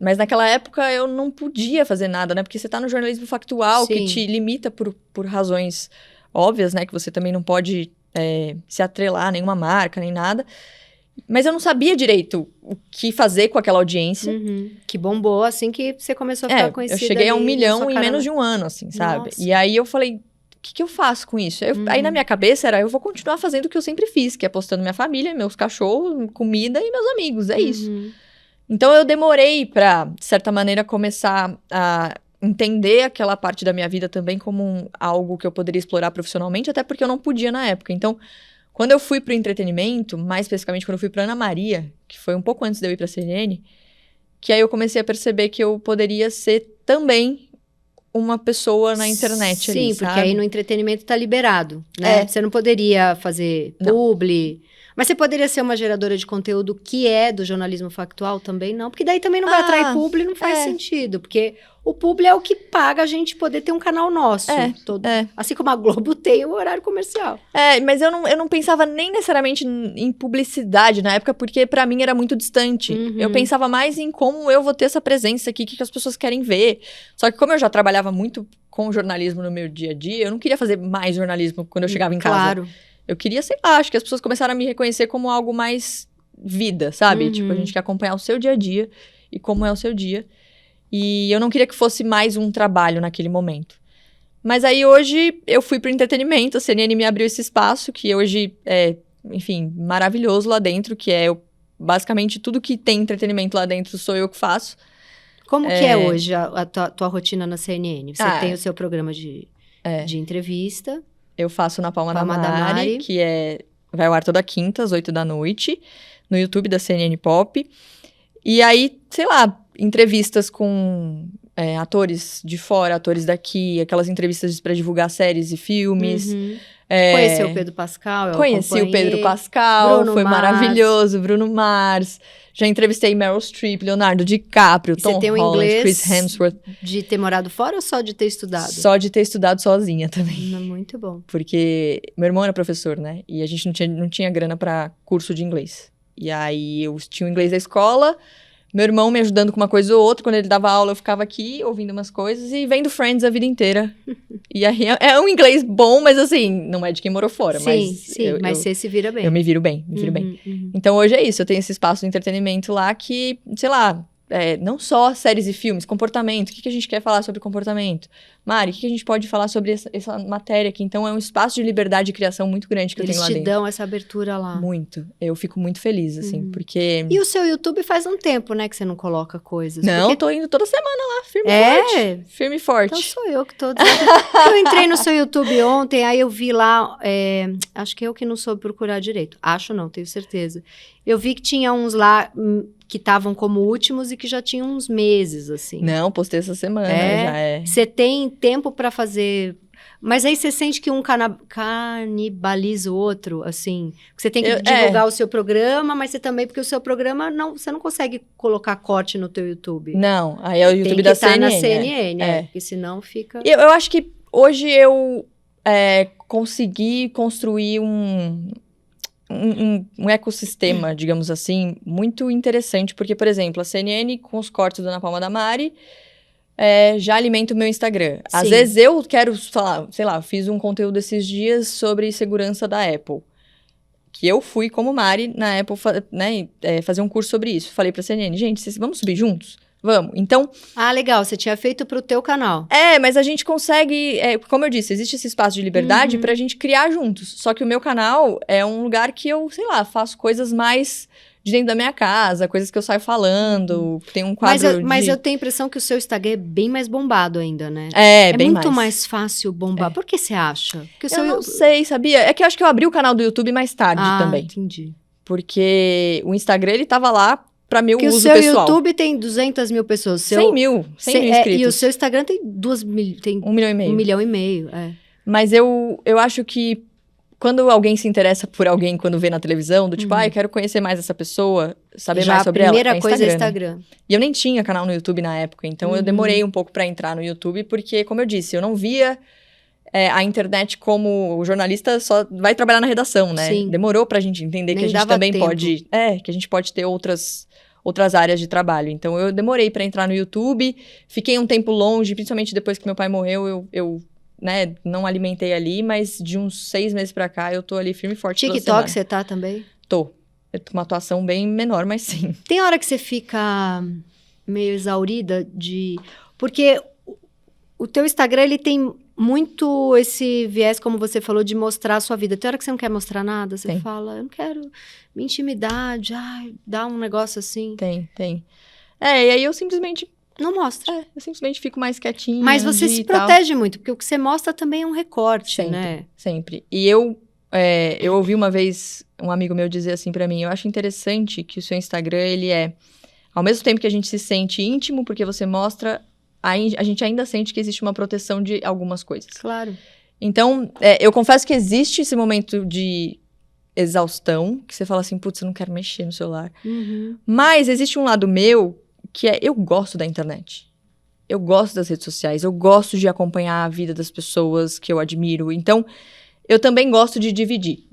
Mas naquela época eu não podia fazer nada, né? Porque você tá no jornalismo factual, Sim. que te limita por razões óbvias, né? Que você também não pode se atrelar a nenhuma marca, nem nada. Mas eu não sabia direito o que fazer com aquela audiência. Uhum. Que bombou assim que você começou a ficar conhecida. Eu cheguei a 1 ali, milhão sua em cara menos de um ano, assim, sabe? Nossa. E aí eu falei, o que eu faço com isso? Aí na minha cabeça era, eu vou continuar fazendo o que eu sempre fiz, que é postando minha família, meus cachorros, comida e meus amigos, é isso. Então eu demorei pra, de certa maneira, começar a entender aquela parte da minha vida também como algo que eu poderia explorar profissionalmente, até porque eu não podia na época. Então, quando eu fui pro entretenimento, mais especificamente quando eu fui pra Ana Maria, que foi um pouco antes de eu ir pra CNN, que aí eu comecei a perceber que eu poderia ser também uma pessoa na internet ali, Sim, sabe? porque aí no entretenimento tá liberado, né? Você não poderia fazer publi, mas você poderia ser uma geradora de conteúdo que é do jornalismo factual também? Não, porque daí também não vai atrair publi, não faz sentido, porque o publi é o que paga a gente poder ter um canal nosso. Assim como a Globo tem o horário comercial. Mas eu não pensava nem necessariamente em publicidade na época, porque pra mim era muito distante. Eu pensava mais em como eu vou ter essa presença aqui, o que as pessoas querem ver. Só que como eu já trabalhava muito com jornalismo no meu dia a dia, eu não queria fazer mais jornalismo quando eu chegava em casa. Claro. Eu queria, sei lá, acho que as pessoas começaram a me reconhecer como algo mais vida, sabe? Tipo, a gente quer acompanhar o seu dia a dia e como é o seu dia. E eu não queria que fosse mais um trabalho naquele momento. Mas aí hoje eu fui pro entretenimento, a CNN me abriu esse espaço, que hoje é, enfim, maravilhoso lá dentro, que é basicamente tudo que tem entretenimento lá dentro sou eu que faço. Como que é hoje a tua rotina na CNN? Você tem o seu programa de entrevista. Eu faço na Palma da Mari, que vai ao ar toda quinta, às 8 da noite, no YouTube da CNN Pop. E aí, sei lá, entrevistas com atores de fora, atores daqui, aquelas entrevistas para divulgar séries e filmes. Conheceu o Pedro Pascal? Conheci o Pedro Pascal, Bruno foi Mars. Maravilhoso, Bruno Mars. Já entrevistei Meryl Streep, Leonardo DiCaprio, Tom Holland, Chris Hemsworth. De ter morado fora ou só de ter estudado? Só de ter estudado sozinha também. Muito bom. Porque meu irmão era professor, né? E a gente não tinha grana para curso de inglês. E aí eu tinha o inglês da escola, meu irmão me ajudando com uma coisa ou outra. Quando ele dava aula, eu ficava aqui ouvindo umas coisas e vendo Friends a vida inteira. E aí é um inglês bom, mas assim, não é de quem morou fora. Sim, mas você se vira bem. Eu me viro bem, Então hoje é isso, eu tenho esse espaço de entretenimento lá que, sei lá, não só séries e filmes, comportamento. O que a gente quer falar sobre comportamento? Mari, o que a gente pode falar sobre essa matéria aqui? Então é um espaço de liberdade e criação muito grande que eu tenho lá dentro. Eles te dão essa abertura lá. Muito. Eu fico muito feliz, assim, porque... E o seu YouTube faz um tempo, né, que você não coloca coisas. Não, tô indo toda semana lá, firme e forte. Firme e forte. Então sou eu que tô dizendo. Eu entrei no seu YouTube ontem, aí eu vi lá, acho que eu que não soube procurar direito. Acho não, tenho certeza. Eu vi que tinha uns lá que estavam como últimos e que já tinham uns meses, assim. Não, postei essa semana, já é. Você tem tempo pra fazer... Mas aí você sente que um canibaliza o outro, assim? Você tem que divulgar o seu programa, mas você também... Porque o seu programa, você não consegue colocar corte no teu YouTube. Não, aí é o YouTube da CNN. Tem que estar na CNN, porque senão fica... Eu acho que hoje eu consegui construir um ecossistema, digamos assim, muito interessante, porque, por exemplo, a CNN, com os cortes do Na Palma da Mari, já alimenta o meu Instagram. Sim. Às vezes eu quero falar, sei lá, eu fiz um conteúdo esses dias sobre segurança da Apple, que eu fui como Mari na Apple, fazer um curso sobre isso. Falei pra CNN, gente, vamos subir juntos? Vamos. Então... Ah, legal. Você tinha feito pro teu canal. Mas a gente consegue... como eu disse, existe esse espaço de liberdade pra gente criar juntos. Só que o meu canal é um lugar que eu, sei lá, faço coisas mais de dentro da minha casa, coisas que eu saio falando. Tem um quadro Mas eu tenho a impressão que o seu Instagram é bem mais bombado ainda, né? É bem muito mais fácil bombar. Por que você acha? Porque eu não sei, sabia? É que eu acho que eu abri o canal do YouTube mais tarde também. Entendi. Porque o Instagram, ele tava lá para meu uso pessoal. Porque o seu YouTube tem 200 mil pessoas. 100 mil inscritos. E o seu Instagram tem 2 mil, tem 1,5 milhão. 1,5 milhão, Mas eu acho que quando alguém se interessa por alguém quando vê na televisão, do tipo, eu quero conhecer mais essa pessoa, saber mais sobre ela. A primeira coisa é Instagram. Né? E eu nem tinha canal no YouTube na época, então eu demorei um pouco pra entrar no YouTube, porque, como eu disse, eu não via a internet como o jornalista só vai trabalhar na redação, né? Sim. Demorou pra gente entender que a gente também pode... que a gente pode ter outras áreas de trabalho. Então, eu demorei pra entrar no YouTube, fiquei um tempo longe, principalmente depois que meu pai morreu, eu né, não alimentei ali, mas de uns 6 meses pra cá, eu tô ali firme e forte toda semana. TikTok você tá também? Tô. Eu tô com uma atuação bem menor, mas sim. Tem hora que você fica meio exaurida de... Porque o teu Instagram, ele tem muito esse viés, como você falou, de mostrar a sua vida. Tem hora que você não quer mostrar nada, você fala, eu não quero minha intimidade, dá um negócio assim. Tem. E aí eu simplesmente... Não mostra. Eu simplesmente fico mais quietinha. Mas você se protege muito, porque o que você mostra também é um recorte, sempre, né? Sempre. E eu ouvi uma vez um amigo meu dizer assim pra mim, eu acho interessante que o seu Instagram, ele ao mesmo tempo que a gente se sente íntimo, porque você mostra, a gente ainda sente que existe uma proteção de algumas coisas. Claro. Então, eu confesso que existe esse momento de exaustão, que você fala assim, putz, eu não quero mexer no celular. Mas existe um lado meu que eu gosto da internet. Eu gosto das redes sociais, eu gosto de acompanhar a vida das pessoas que eu admiro. Então, eu também gosto de dividir.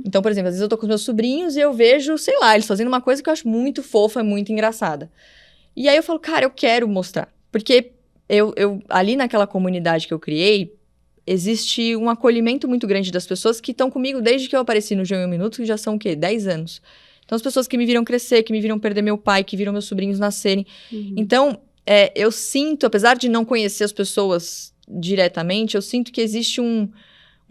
Então, por exemplo, às vezes eu tô com os meus sobrinhos e eu vejo, sei lá, eles fazendo uma coisa que eu acho muito fofa, muito engraçada. E aí eu falo, cara, eu quero mostrar. Porque eu ali naquela comunidade que eu criei, existe um acolhimento muito grande das pessoas que estão comigo desde que eu apareci no G1 Minuto, que já são o quê? 10 anos. Então, as pessoas que me viram crescer, que me viram perder meu pai, que viram meus sobrinhos nascerem. Então, eu sinto, apesar de não conhecer as pessoas diretamente, eu sinto que existe um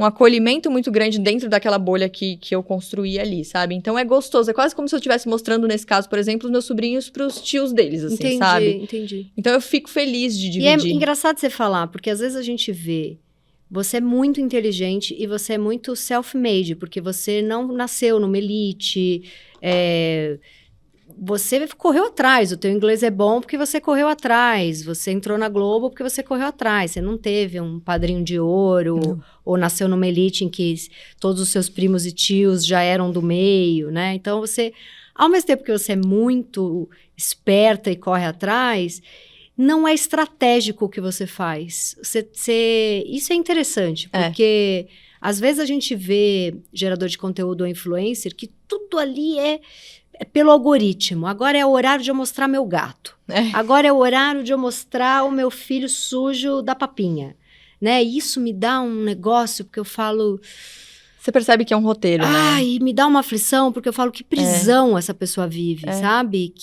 acolhimento muito grande dentro daquela bolha que eu construí ali, sabe? Então, é gostoso. É quase como se eu estivesse mostrando, nesse caso, por exemplo, os meus sobrinhos pros tios deles, assim, sabe? Entendi. Então, eu fico feliz de dividir. E é engraçado você falar, porque às vezes a gente vê... Você é muito inteligente e você é muito self-made, porque você não nasceu numa elite, você correu atrás, o teu inglês é bom porque você correu atrás, você entrou na Globo porque você correu atrás, você não teve um padrinho de ouro, ou nasceu numa elite em que todos os seus primos e tios já eram do meio, né? Então você, ao mesmo tempo que você é muito esperta e corre atrás... Não é estratégico o que você faz. Isso é interessante, porque às vezes a gente vê gerador de conteúdo ou influencer que tudo ali é pelo algoritmo. Agora é o horário de eu mostrar meu gato. Agora é o horário de eu mostrar o meu filho sujo da papinha. Né? Isso me dá um negócio, porque eu falo... Você percebe que é um roteiro, né? Ai, me dá uma aflição, porque eu falo que prisão essa pessoa vive, sabe?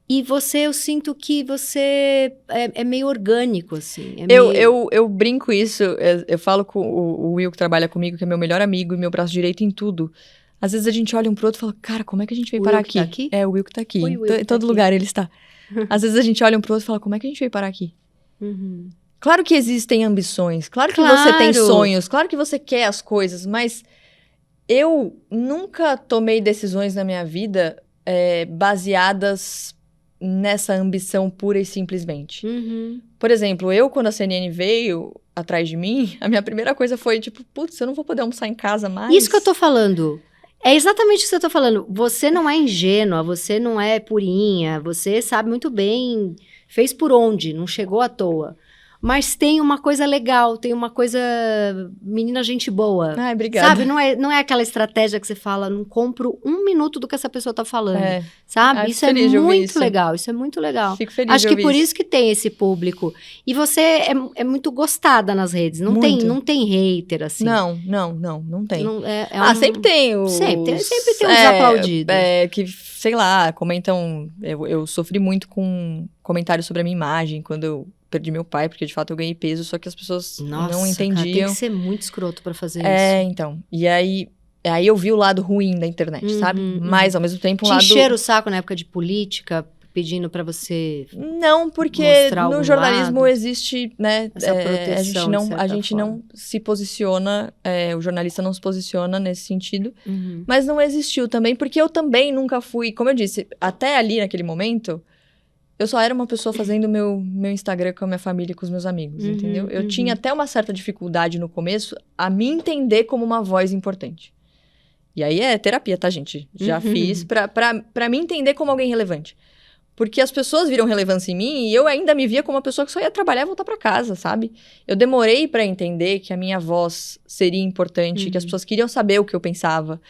E eu sinto que você é meio orgânico, assim. Eu brinco isso, eu falo com o Will, que trabalha comigo, que é meu melhor amigo e meu braço direito em tudo. Às vezes a gente olha um pro outro e fala, cara, como é que a gente veio parar aqui? Tá aqui? É, o Will que tá aqui. Em todo lugar ele está. Às vezes a gente olha um pro outro e fala, como é que a gente veio parar aqui? Claro que existem ambições, claro que você tem sonhos, claro que você quer as coisas, mas eu nunca tomei decisões na minha vida baseadas nessa ambição pura e simplesmente. Por exemplo, quando a CNN veio atrás de mim, a minha primeira coisa foi tipo, putz, eu não vou poder almoçar em casa mais. Isso que eu tô falando. É exatamente isso que eu tô falando. Você não é ingênua, você não é purinha, você sabe muito bem, fez por onde, não chegou à toa. Mas tem uma coisa legal, tem uma coisa... Menina gente boa. Ai, obrigada. Sabe, não é aquela estratégia que você fala, não compro 1 minuto do que essa pessoa tá falando. Sabe? Isso é muito legal, isso é muito legal. Fico feliz Acho de que por isso que tem esse público. E você é muito gostada nas redes, não tem hater, assim. Não tem. Sempre tem Sempre tem uns aplaudidos. Que, sei lá, comentam... Eu sofri muito com comentários sobre a minha imagem, quando eu perdi meu pai, porque de fato eu ganhei peso, só que as pessoas não entendiam. Cara, tem que ser muito escroto pra fazer isso. Então. E aí eu vi o lado ruim da internet, sabe? Mas, ao mesmo tempo, Te encheram o saco na época de política, pedindo pra você Não, porque no jornalismo lado, existe, né? Essa proteção, a gente não se posiciona, o jornalista não se posiciona nesse sentido, mas não existiu também, porque eu também nunca fui, como eu disse, até ali naquele momento... eu só era uma pessoa fazendo meu Instagram com a minha família e com os meus amigos, entendeu? Eu tinha até uma certa dificuldade no começo a me entender como uma voz importante. E aí é terapia, tá, gente? Já fiz pra me entender como alguém relevante. Porque as pessoas viram relevância em mim e eu ainda me via como uma pessoa que só ia trabalhar e voltar pra casa, sabe? Eu demorei pra entender que a minha voz seria importante, que as pessoas queriam saber o que eu pensava,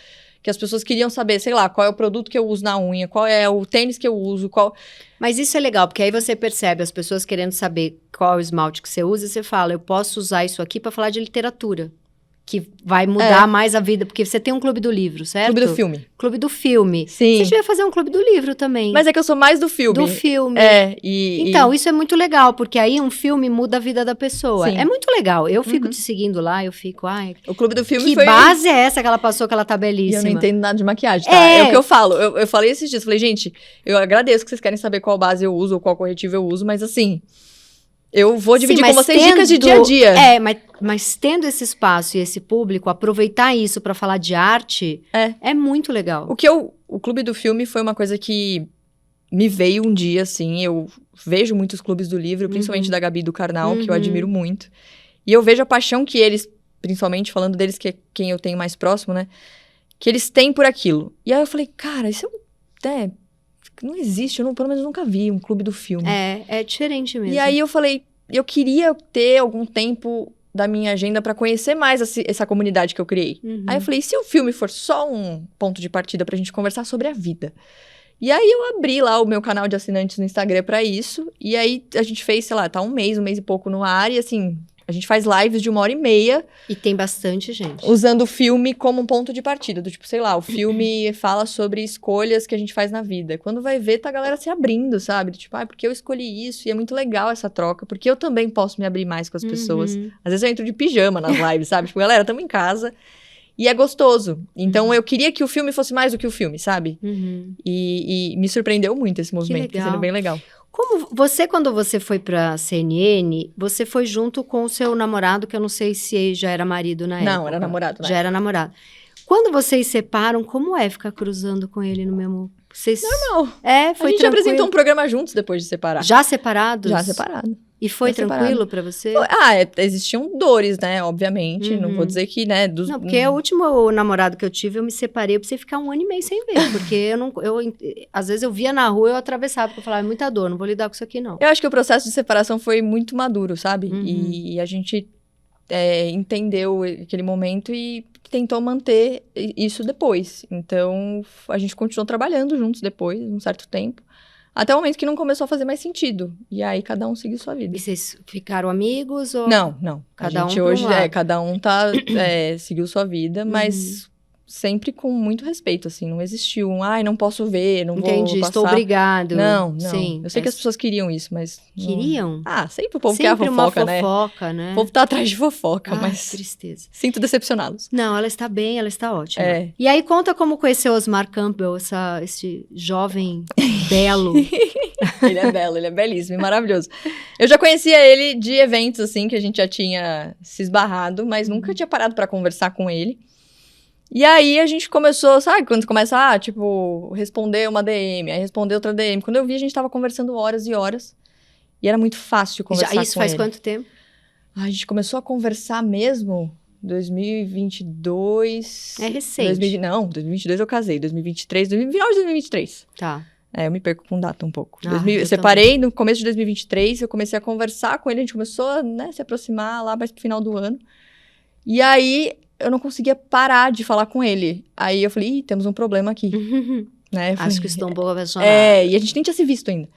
que as pessoas queriam saber, sei lá, qual é o produto que eu uso na unha, qual é o tênis que eu uso, qual... Mas isso é legal, porque aí você percebe as pessoas querendo saber qual é o esmalte que você usa e você fala, eu posso usar isso aqui pra falar de literatura. Que vai mudar mais a vida, porque você tem um clube do livro, certo? Clube do filme. Clube do filme. Sim. Você devia fazer um clube do livro também. Mas é que eu sou mais do filme. Do filme. Então, isso é muito legal, porque aí um filme muda a vida da pessoa. Sim. É muito legal. Eu fico te seguindo lá, eu fico, ai... O clube do filme que foi... base é essa que ela passou, que ela tá belíssima? E eu não entendo nada de maquiagem, tá? É o que eu falo. Eu falei esses dias, falei, gente, eu agradeço que vocês querem saber qual base eu uso ou qual corretivo eu uso, mas assim... Eu vou dividir com vocês dicas de dia a dia. Mas tendo esse espaço e esse público, aproveitar isso pra falar de arte, é muito legal. O Clube do Filme foi uma coisa que me veio um dia, assim, eu vejo muitos clubes do livro, principalmente da Gabi e do Karnal, que eu admiro muito. E eu vejo a paixão que eles, principalmente falando deles, que é quem eu tenho mais próximo, né? Que eles têm por aquilo. E aí eu falei, cara, isso não existe, pelo menos nunca vi um clube do filme. É diferente mesmo. E aí eu falei, eu queria ter algum tempo da minha agenda pra conhecer mais essa comunidade que eu criei. Aí eu falei, e se o filme for só um ponto de partida pra gente conversar sobre a vida? E aí eu abri lá o meu canal de assinantes no Instagram pra isso, e aí a gente fez, sei lá, tá um mês e pouco no ar, e assim... A gente faz lives de 1h30. E tem bastante gente. Usando o filme como um ponto de partida. Do tipo, sei lá, o filme fala sobre escolhas que a gente faz na vida. Quando vai ver, tá a galera se abrindo, sabe? Do tipo, porque eu escolhi isso. E é muito legal essa troca. Porque eu também posso me abrir mais com as pessoas. Às vezes eu entro de pijama nas lives, sabe? Tipo, galera, tamo em casa. E é gostoso. Então, eu queria que o filme fosse mais do que o filme, sabe? E me surpreendeu muito esse movimento. Tá sendo bem legal. Quando você foi pra CNN, você foi junto com o seu namorado, que eu não sei se já era marido na época. Não, era namorado. Já era namorado. Quando vocês separam, como é ficar cruzando com ele no mesmo... Normal. Foi a gente tranquilo? apresentou um programa juntos depois de separar. Já separados? Já separado. E foi tranquilo pra você? Existiam dores, né? Obviamente. Não vou dizer que, né? Não, porque o último namorado que eu tive, eu me separei. Eu precisei ficar 1 ano e meio sem ver. Porque às vezes eu via na rua, eu atravessava. Porque eu falava, é muita dor, não vou lidar com isso aqui, não. Eu acho que o processo de separação foi muito maduro, sabe? E a gente entendeu aquele momento e tentou manter isso depois. Então, a gente continuou trabalhando juntos depois, um certo tempo. Até o momento que não começou a fazer mais sentido. E aí, cada um seguiu sua vida. E vocês ficaram amigos? Ou... Não. Cada a gente um hoje, lado. cada um seguiu sua vida, mas sempre com muito respeito, assim. Não existiu não posso ver, não vou passar. Estou obrigado. Não. Sim, eu sei que as pessoas queriam isso, mas... Queriam? Sempre o povo quer a fofoca, uma fofoca, né? O povo tá atrás de fofoca, mas... tristeza. Sinto decepcioná-los. Não, ela está bem, ela está ótima. E aí, conta como conheceu Osmar Campbell, esse jovem belo. Ele é belo, ele é belíssimo e maravilhoso. Eu já conhecia ele de eventos, assim, que a gente já tinha se esbarrado, mas nunca tinha parado pra conversar com ele. E aí, a gente começou, sabe, quando começa, responder uma DM, aí responder outra DM. Quando eu vi, a gente tava conversando horas e horas. E era muito fácil conversar com ele. Isso faz quanto tempo? A gente começou a conversar mesmo 2022... É recente. 2022 eu casei, 2023, final de 2023. Tá. Eu me perco com data um pouco. Eu separei também. no começo de 2023, eu comecei a conversar com ele, a gente começou a se aproximar lá mais pro final do ano. E aí, eu não conseguia parar de falar com ele. Aí eu falei, temos um problema aqui. Né? Acho que estou um pouco apaixonada. E a gente nem tinha se visto ainda.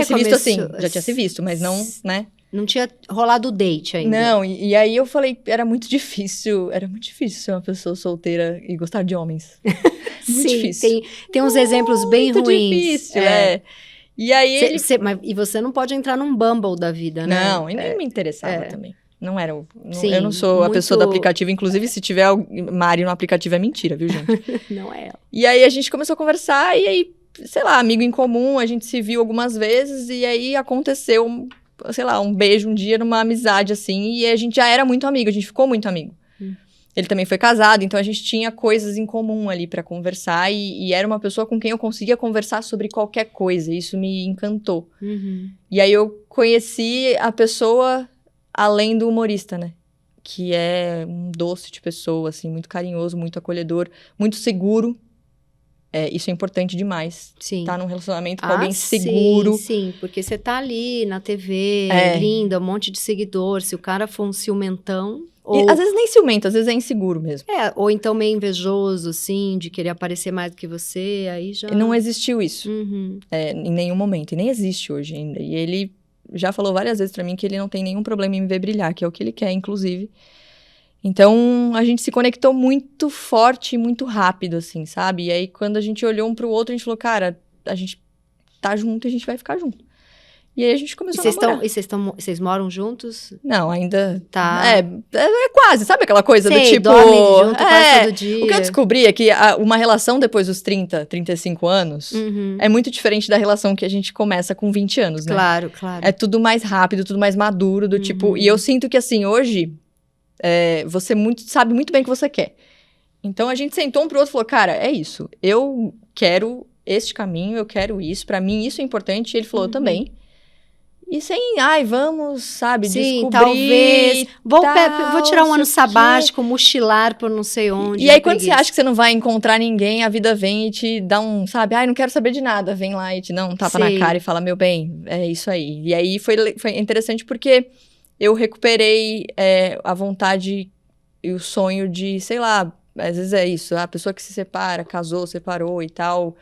Se visto assim, já tinha se visto, mas não, né? Não tinha rolado o date ainda. Não, e aí eu falei, era muito difícil ser uma pessoa solteira e gostar de homens. Muito difícil. Tem uns exemplos bem ruins. Muito difícil, E aí e você não pode entrar num Bumble da vida, né? Não, e nem me interessava também. Não era Sim, eu não sou a pessoa do aplicativo. Inclusive, se tiver Mari no aplicativo, é mentira, viu, gente? Não é ela. E aí, a gente começou a conversar e aí, sei lá, amigo em comum, a gente se viu algumas vezes e aí aconteceu, sei lá, um beijo um dia numa amizade, assim, e a gente já era muito amigo, a gente ficou muito amigo. Ele também foi casado, então a gente tinha coisas em comum ali pra conversar. E era uma pessoa com quem eu conseguia conversar sobre qualquer coisa. Isso me encantou. E aí eu conheci a pessoa além do humorista, né? Que é um doce de pessoa, assim, muito carinhoso, muito acolhedor, muito seguro. Isso é importante demais. Sim. Tá num relacionamento com alguém seguro. Sim, porque você tá ali na TV, É. linda, um monte de seguidor. Se o cara for um ciumentão... E às vezes nem ciumento, às vezes é inseguro mesmo. Ou então meio invejoso, assim, de querer aparecer mais do que você, aí já... Não existiu isso Uhum. em nenhum momento, e nem existe hoje ainda. E ele já falou várias vezes pra mim que ele não tem nenhum problema em me ver brilhar, que é o que ele quer, inclusive. Então, a gente se conectou muito forte e muito rápido, assim, sabe? E aí, quando a gente olhou um pro outro, a gente falou, cara, a gente tá junto e a gente vai ficar junto. E aí, a gente começou a namorar. E vocês moram juntos? Não, ainda... Tá. É quase, sabe aquela coisa do tipo... dormem junto quase todo dia. O que eu descobri é que uma relação depois dos 30, 35 anos é muito diferente da relação que a gente começa com 20 anos, né? Claro, claro. É tudo mais rápido, tudo mais maduro, do tipo... E eu sinto que, assim, hoje, você sabe muito bem o que você quer. Então, a gente sentou um pro outro e falou, cara, é isso. Eu quero este caminho, eu quero isso. Pra mim, isso é importante. E ele falou, eu também. E sem, vamos, sabe, Sim, descobrir... talvez. Vou tirar um ano sei o quê. sabático, mochilar por não sei onde. E aí, quando você acha que você não vai encontrar ninguém, a vida vem e te dá um, sabe? Não quero saber de nada. Vem lá e te dá um tapa na cara e fala, meu bem, é isso aí. E aí, foi interessante porque eu recuperei a vontade e o sonho de, sei lá, às vezes é isso. A pessoa que se separa, casou, separou e tal...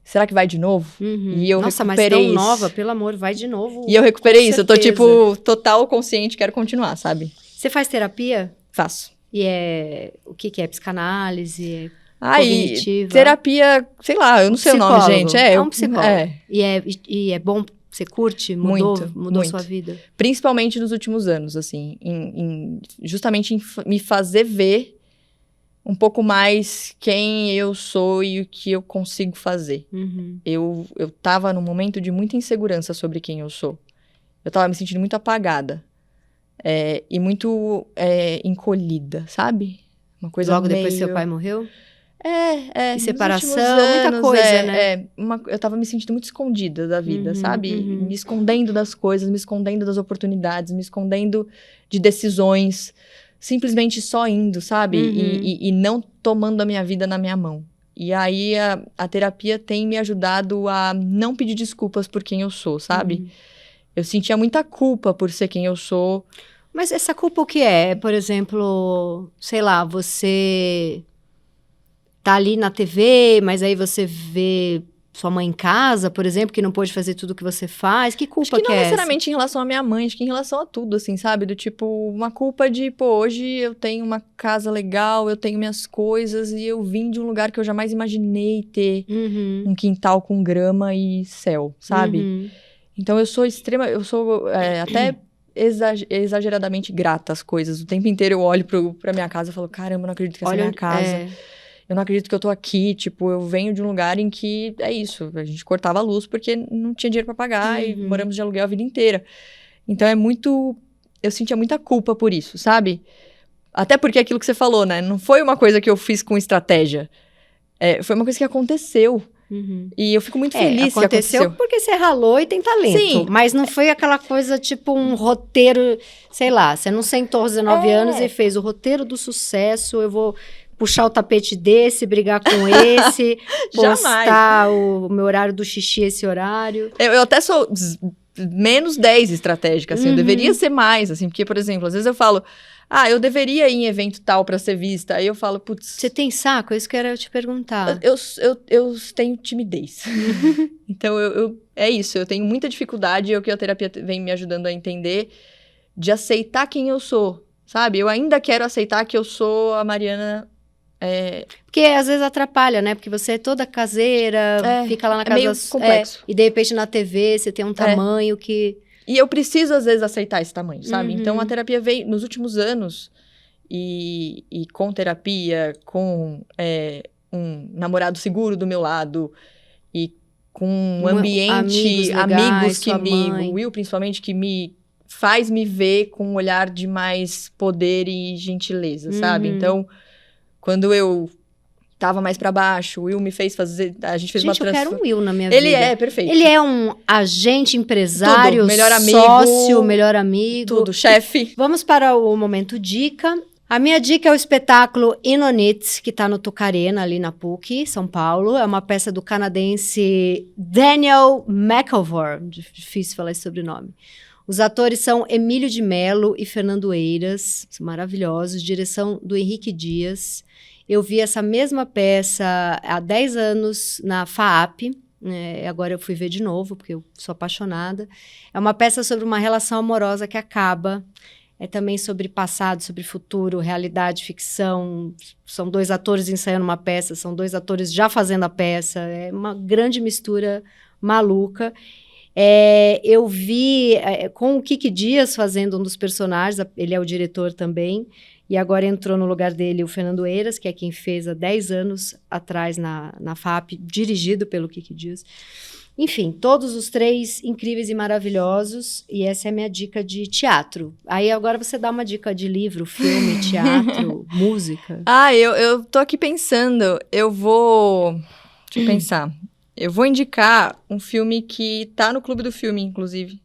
Será que vai de novo? E eu Nossa, mas recuperei tão isso. nova, pelo amor, vai de novo. E eu recuperei isso. Eu tô, certeza. tipo, total consciente, quero continuar, sabe? Você faz terapia? Faço. E o que é? Psicanálise? E Cognitiva? terapia, sei lá, eu não sei o nome, gente. Um psicólogo. E é bom? Você curte? Mudou muito. sua vida? Principalmente nos últimos anos, assim. Justamente em me fazer ver um pouco mais quem eu sou e o que eu consigo fazer. Eu tava num momento de muita insegurança sobre quem eu sou. Eu tava me sentindo muito apagada. E muito encolhida, sabe? Uma coisa Logo depois que seu pai morreu? E separação, muita coisa, né? Eu tava me sentindo muito escondida da vida, sabe? Me escondendo das coisas, me escondendo das oportunidades, me escondendo de decisões... Simplesmente só indo, sabe? E não tomando a minha vida na minha mão. E aí, a terapia tem me ajudado a não pedir desculpas por quem eu sou, sabe? Eu sentia muita culpa por ser quem eu sou. Mas essa culpa o que é? Por exemplo, sei lá, você tá ali na TV, mas aí você vê... Sua mãe em casa, por exemplo, que não pôde fazer tudo o que você faz? Que culpa acho que não é necessariamente em relação à minha mãe, acho que em relação a tudo, assim, sabe? Do tipo, uma culpa de, hoje eu tenho uma casa legal, eu tenho minhas coisas e eu vim de um lugar que eu jamais imaginei ter um quintal com grama e céu, sabe? Então eu sou até exageradamente grata às coisas. O tempo inteiro eu olho pra minha casa e falo, caramba, eu não acredito que essa é a minha casa. Eu não acredito que eu tô aqui, tipo, eu venho de um lugar em que é isso, a gente cortava a luz porque não tinha dinheiro pra pagar e moramos de aluguel a vida inteira. Então eu sentia muita culpa por isso, sabe? Até porque aquilo que você falou, né, não foi uma coisa que eu fiz com estratégia, foi uma coisa que aconteceu. E eu fico muito feliz que aconteceu. Porque você ralou e tem talento. Sim. Mas não foi aquela coisa, tipo, um roteiro, sei lá, você não sentou aos 19 anos e fez o roteiro do sucesso, eu vou... puxar o tapete desse, brigar com esse, postar o meu horário do xixi esse horário. Eu até sou menos 10 estratégica, assim, eu deveria ser mais, assim, porque, por exemplo, às vezes eu falo, eu deveria ir em evento tal pra ser vista, aí eu falo, putz... Você tem saco? É isso que eu quero te perguntar. Eu tenho timidez. Então, é isso, eu tenho muita dificuldade, e o que a terapia vem me ajudando a entender, de aceitar quem eu sou, sabe? Eu ainda quero aceitar que eu sou a Mariana... Porque às vezes atrapalha, né? Porque você é toda caseira, fica lá na casa... meio complexo. E de repente na TV você tem um tamanho que... E eu preciso, às vezes, aceitar esse tamanho, sabe? Então, a terapia veio nos últimos anos, e com terapia, com um namorado seguro do meu lado, e com um ambiente, amigos que mãe. o Will, principalmente, que me faz me ver com um olhar de mais poder e gentileza, sabe? Então, quando eu tava mais pra baixo, o Will me fez fazer... A gente fez uma eu quero um Will na minha Ele vida. é perfeito. Ele é um agente, empresário, Tudo. Melhor amigo, sócio, melhor amigo. Tudo, chefe. Vamos para o momento dica. A minha dica é o espetáculo In On It, que está no Tucarena, ali na PUC, São Paulo. É uma peça do canadense Daniel McElvore. Difícil falar esse sobrenome. Os atores são Emílio de Mello e Fernando Eiras, são maravilhosos. Direção do Henrique Dias. Eu vi essa mesma peça há 10 anos na FAAP. Agora eu fui ver de novo, porque eu sou apaixonada. É uma peça sobre uma relação amorosa que acaba. É também sobre passado, sobre futuro, realidade, ficção. São 2 atores ensaiando uma peça, são 2 atores já fazendo a peça. É uma grande mistura maluca. Eu vi com o Kiki Dias fazendo um dos personagens, ele é o diretor também, e agora entrou no lugar dele o Fernando Eiras, que é quem fez há 10 anos atrás na FAP, dirigido pelo Kiki Dias. Enfim, todos os 3 incríveis e maravilhosos, e essa é a minha dica de teatro. Aí agora você dá uma dica de livro, filme, teatro, música. Eu tô aqui pensando, deixa eu pensar. Eu vou indicar um filme que tá no Clube do Filme, inclusive.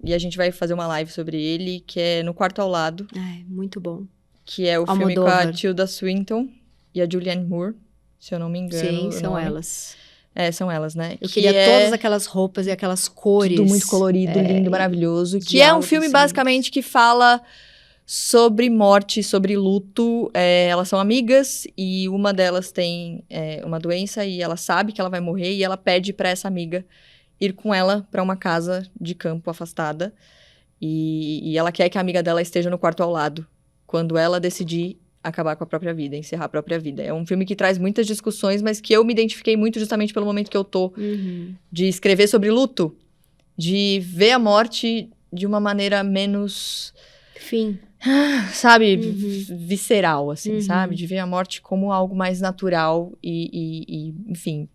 E a gente vai fazer uma live sobre ele, que é No Quarto ao Lado. Muito bom. Que é o filme com a Tilda Swinton e a Julianne Moore, se eu não me engano. Sim, são elas. São elas, né? Eu queria todas aquelas roupas e aquelas cores. Tudo muito colorido, lindo, maravilhoso. Que é um filme, basicamente, que fala sobre morte, sobre luto. Elas são amigas e uma delas tem uma doença e ela sabe que ela vai morrer e ela pede pra essa amiga ir com ela pra uma casa de campo afastada. E ela quer que a amiga dela esteja no quarto ao lado, quando ela decidir acabar com a própria vida, encerrar a própria vida. É um filme que traz muitas discussões, mas que eu me identifiquei muito justamente pelo momento que eu tô. De escrever sobre luto, de ver a morte de uma maneira menos... Sabe? Visceral, assim, sabe? De ver a morte como algo mais natural e enfim...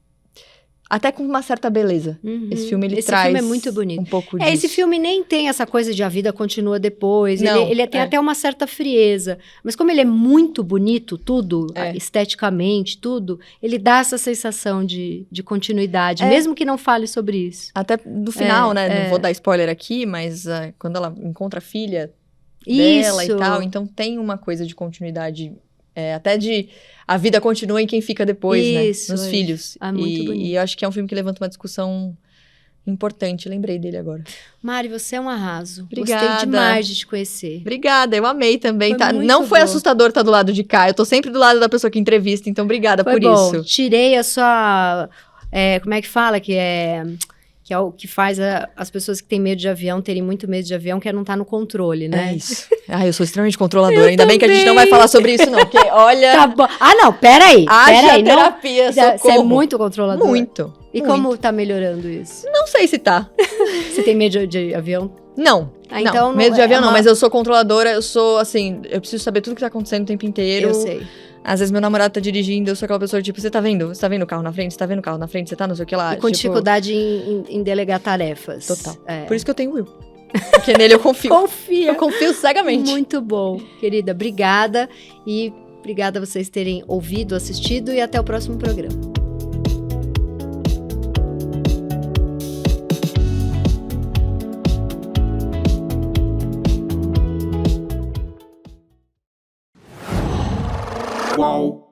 Até com uma certa beleza. Esse filme, ele traz filme é muito bonito. Um pouco disso. Esse filme nem tem essa coisa de a vida continua depois. Não, ele tem até uma certa frieza. Mas como ele é muito bonito, tudo, esteticamente, tudo, ele dá essa sensação de continuidade, mesmo que não fale sobre isso. Até no final, né? Não vou dar spoiler aqui, mas quando ela encontra a filha dela e tal, então tem uma coisa de continuidade... até de a vida continua em quem fica depois, né? Nos filhos. Muito bonito. E eu acho que é um filme que levanta uma discussão importante. Lembrei dele agora. Mari, você é um arraso. Obrigada. Gostei demais de te conhecer. Obrigada, eu amei também. Não foi assustador estar do lado de cá. Eu tô sempre do lado da pessoa que entrevista, então obrigada por isso. Tirei a sua... como é que fala? Que é o que faz as pessoas que têm medo de avião terem muito medo de avião, que é não estar no controle, né? É isso. Eu sou extremamente controladora. Ainda bem que a gente não vai falar sobre isso, não. Porque, olha... Tá bom. Não, peraí. Haja terapia, socorro. Você é muito controladora. Muito. Como tá melhorando isso? Não sei se tá. Você tem medo de avião? Não. Então medo de avião não, mas eu sou controladora, eu sou, assim... Eu preciso saber tudo que tá acontecendo o tempo inteiro. Eu sei. Às vezes meu namorado tá dirigindo, eu sou aquela pessoa, tipo, você tá vendo o carro na frente? Você tá vendo o carro na frente? Você tá não sei o que lá? E com dificuldade em delegar tarefas. Total. Por isso que eu tenho o Will. Porque nele eu confio. Eu confio cegamente. Muito bom. Querida, obrigada. E obrigada a vocês terem ouvido, assistido. E até o próximo programa. Wow.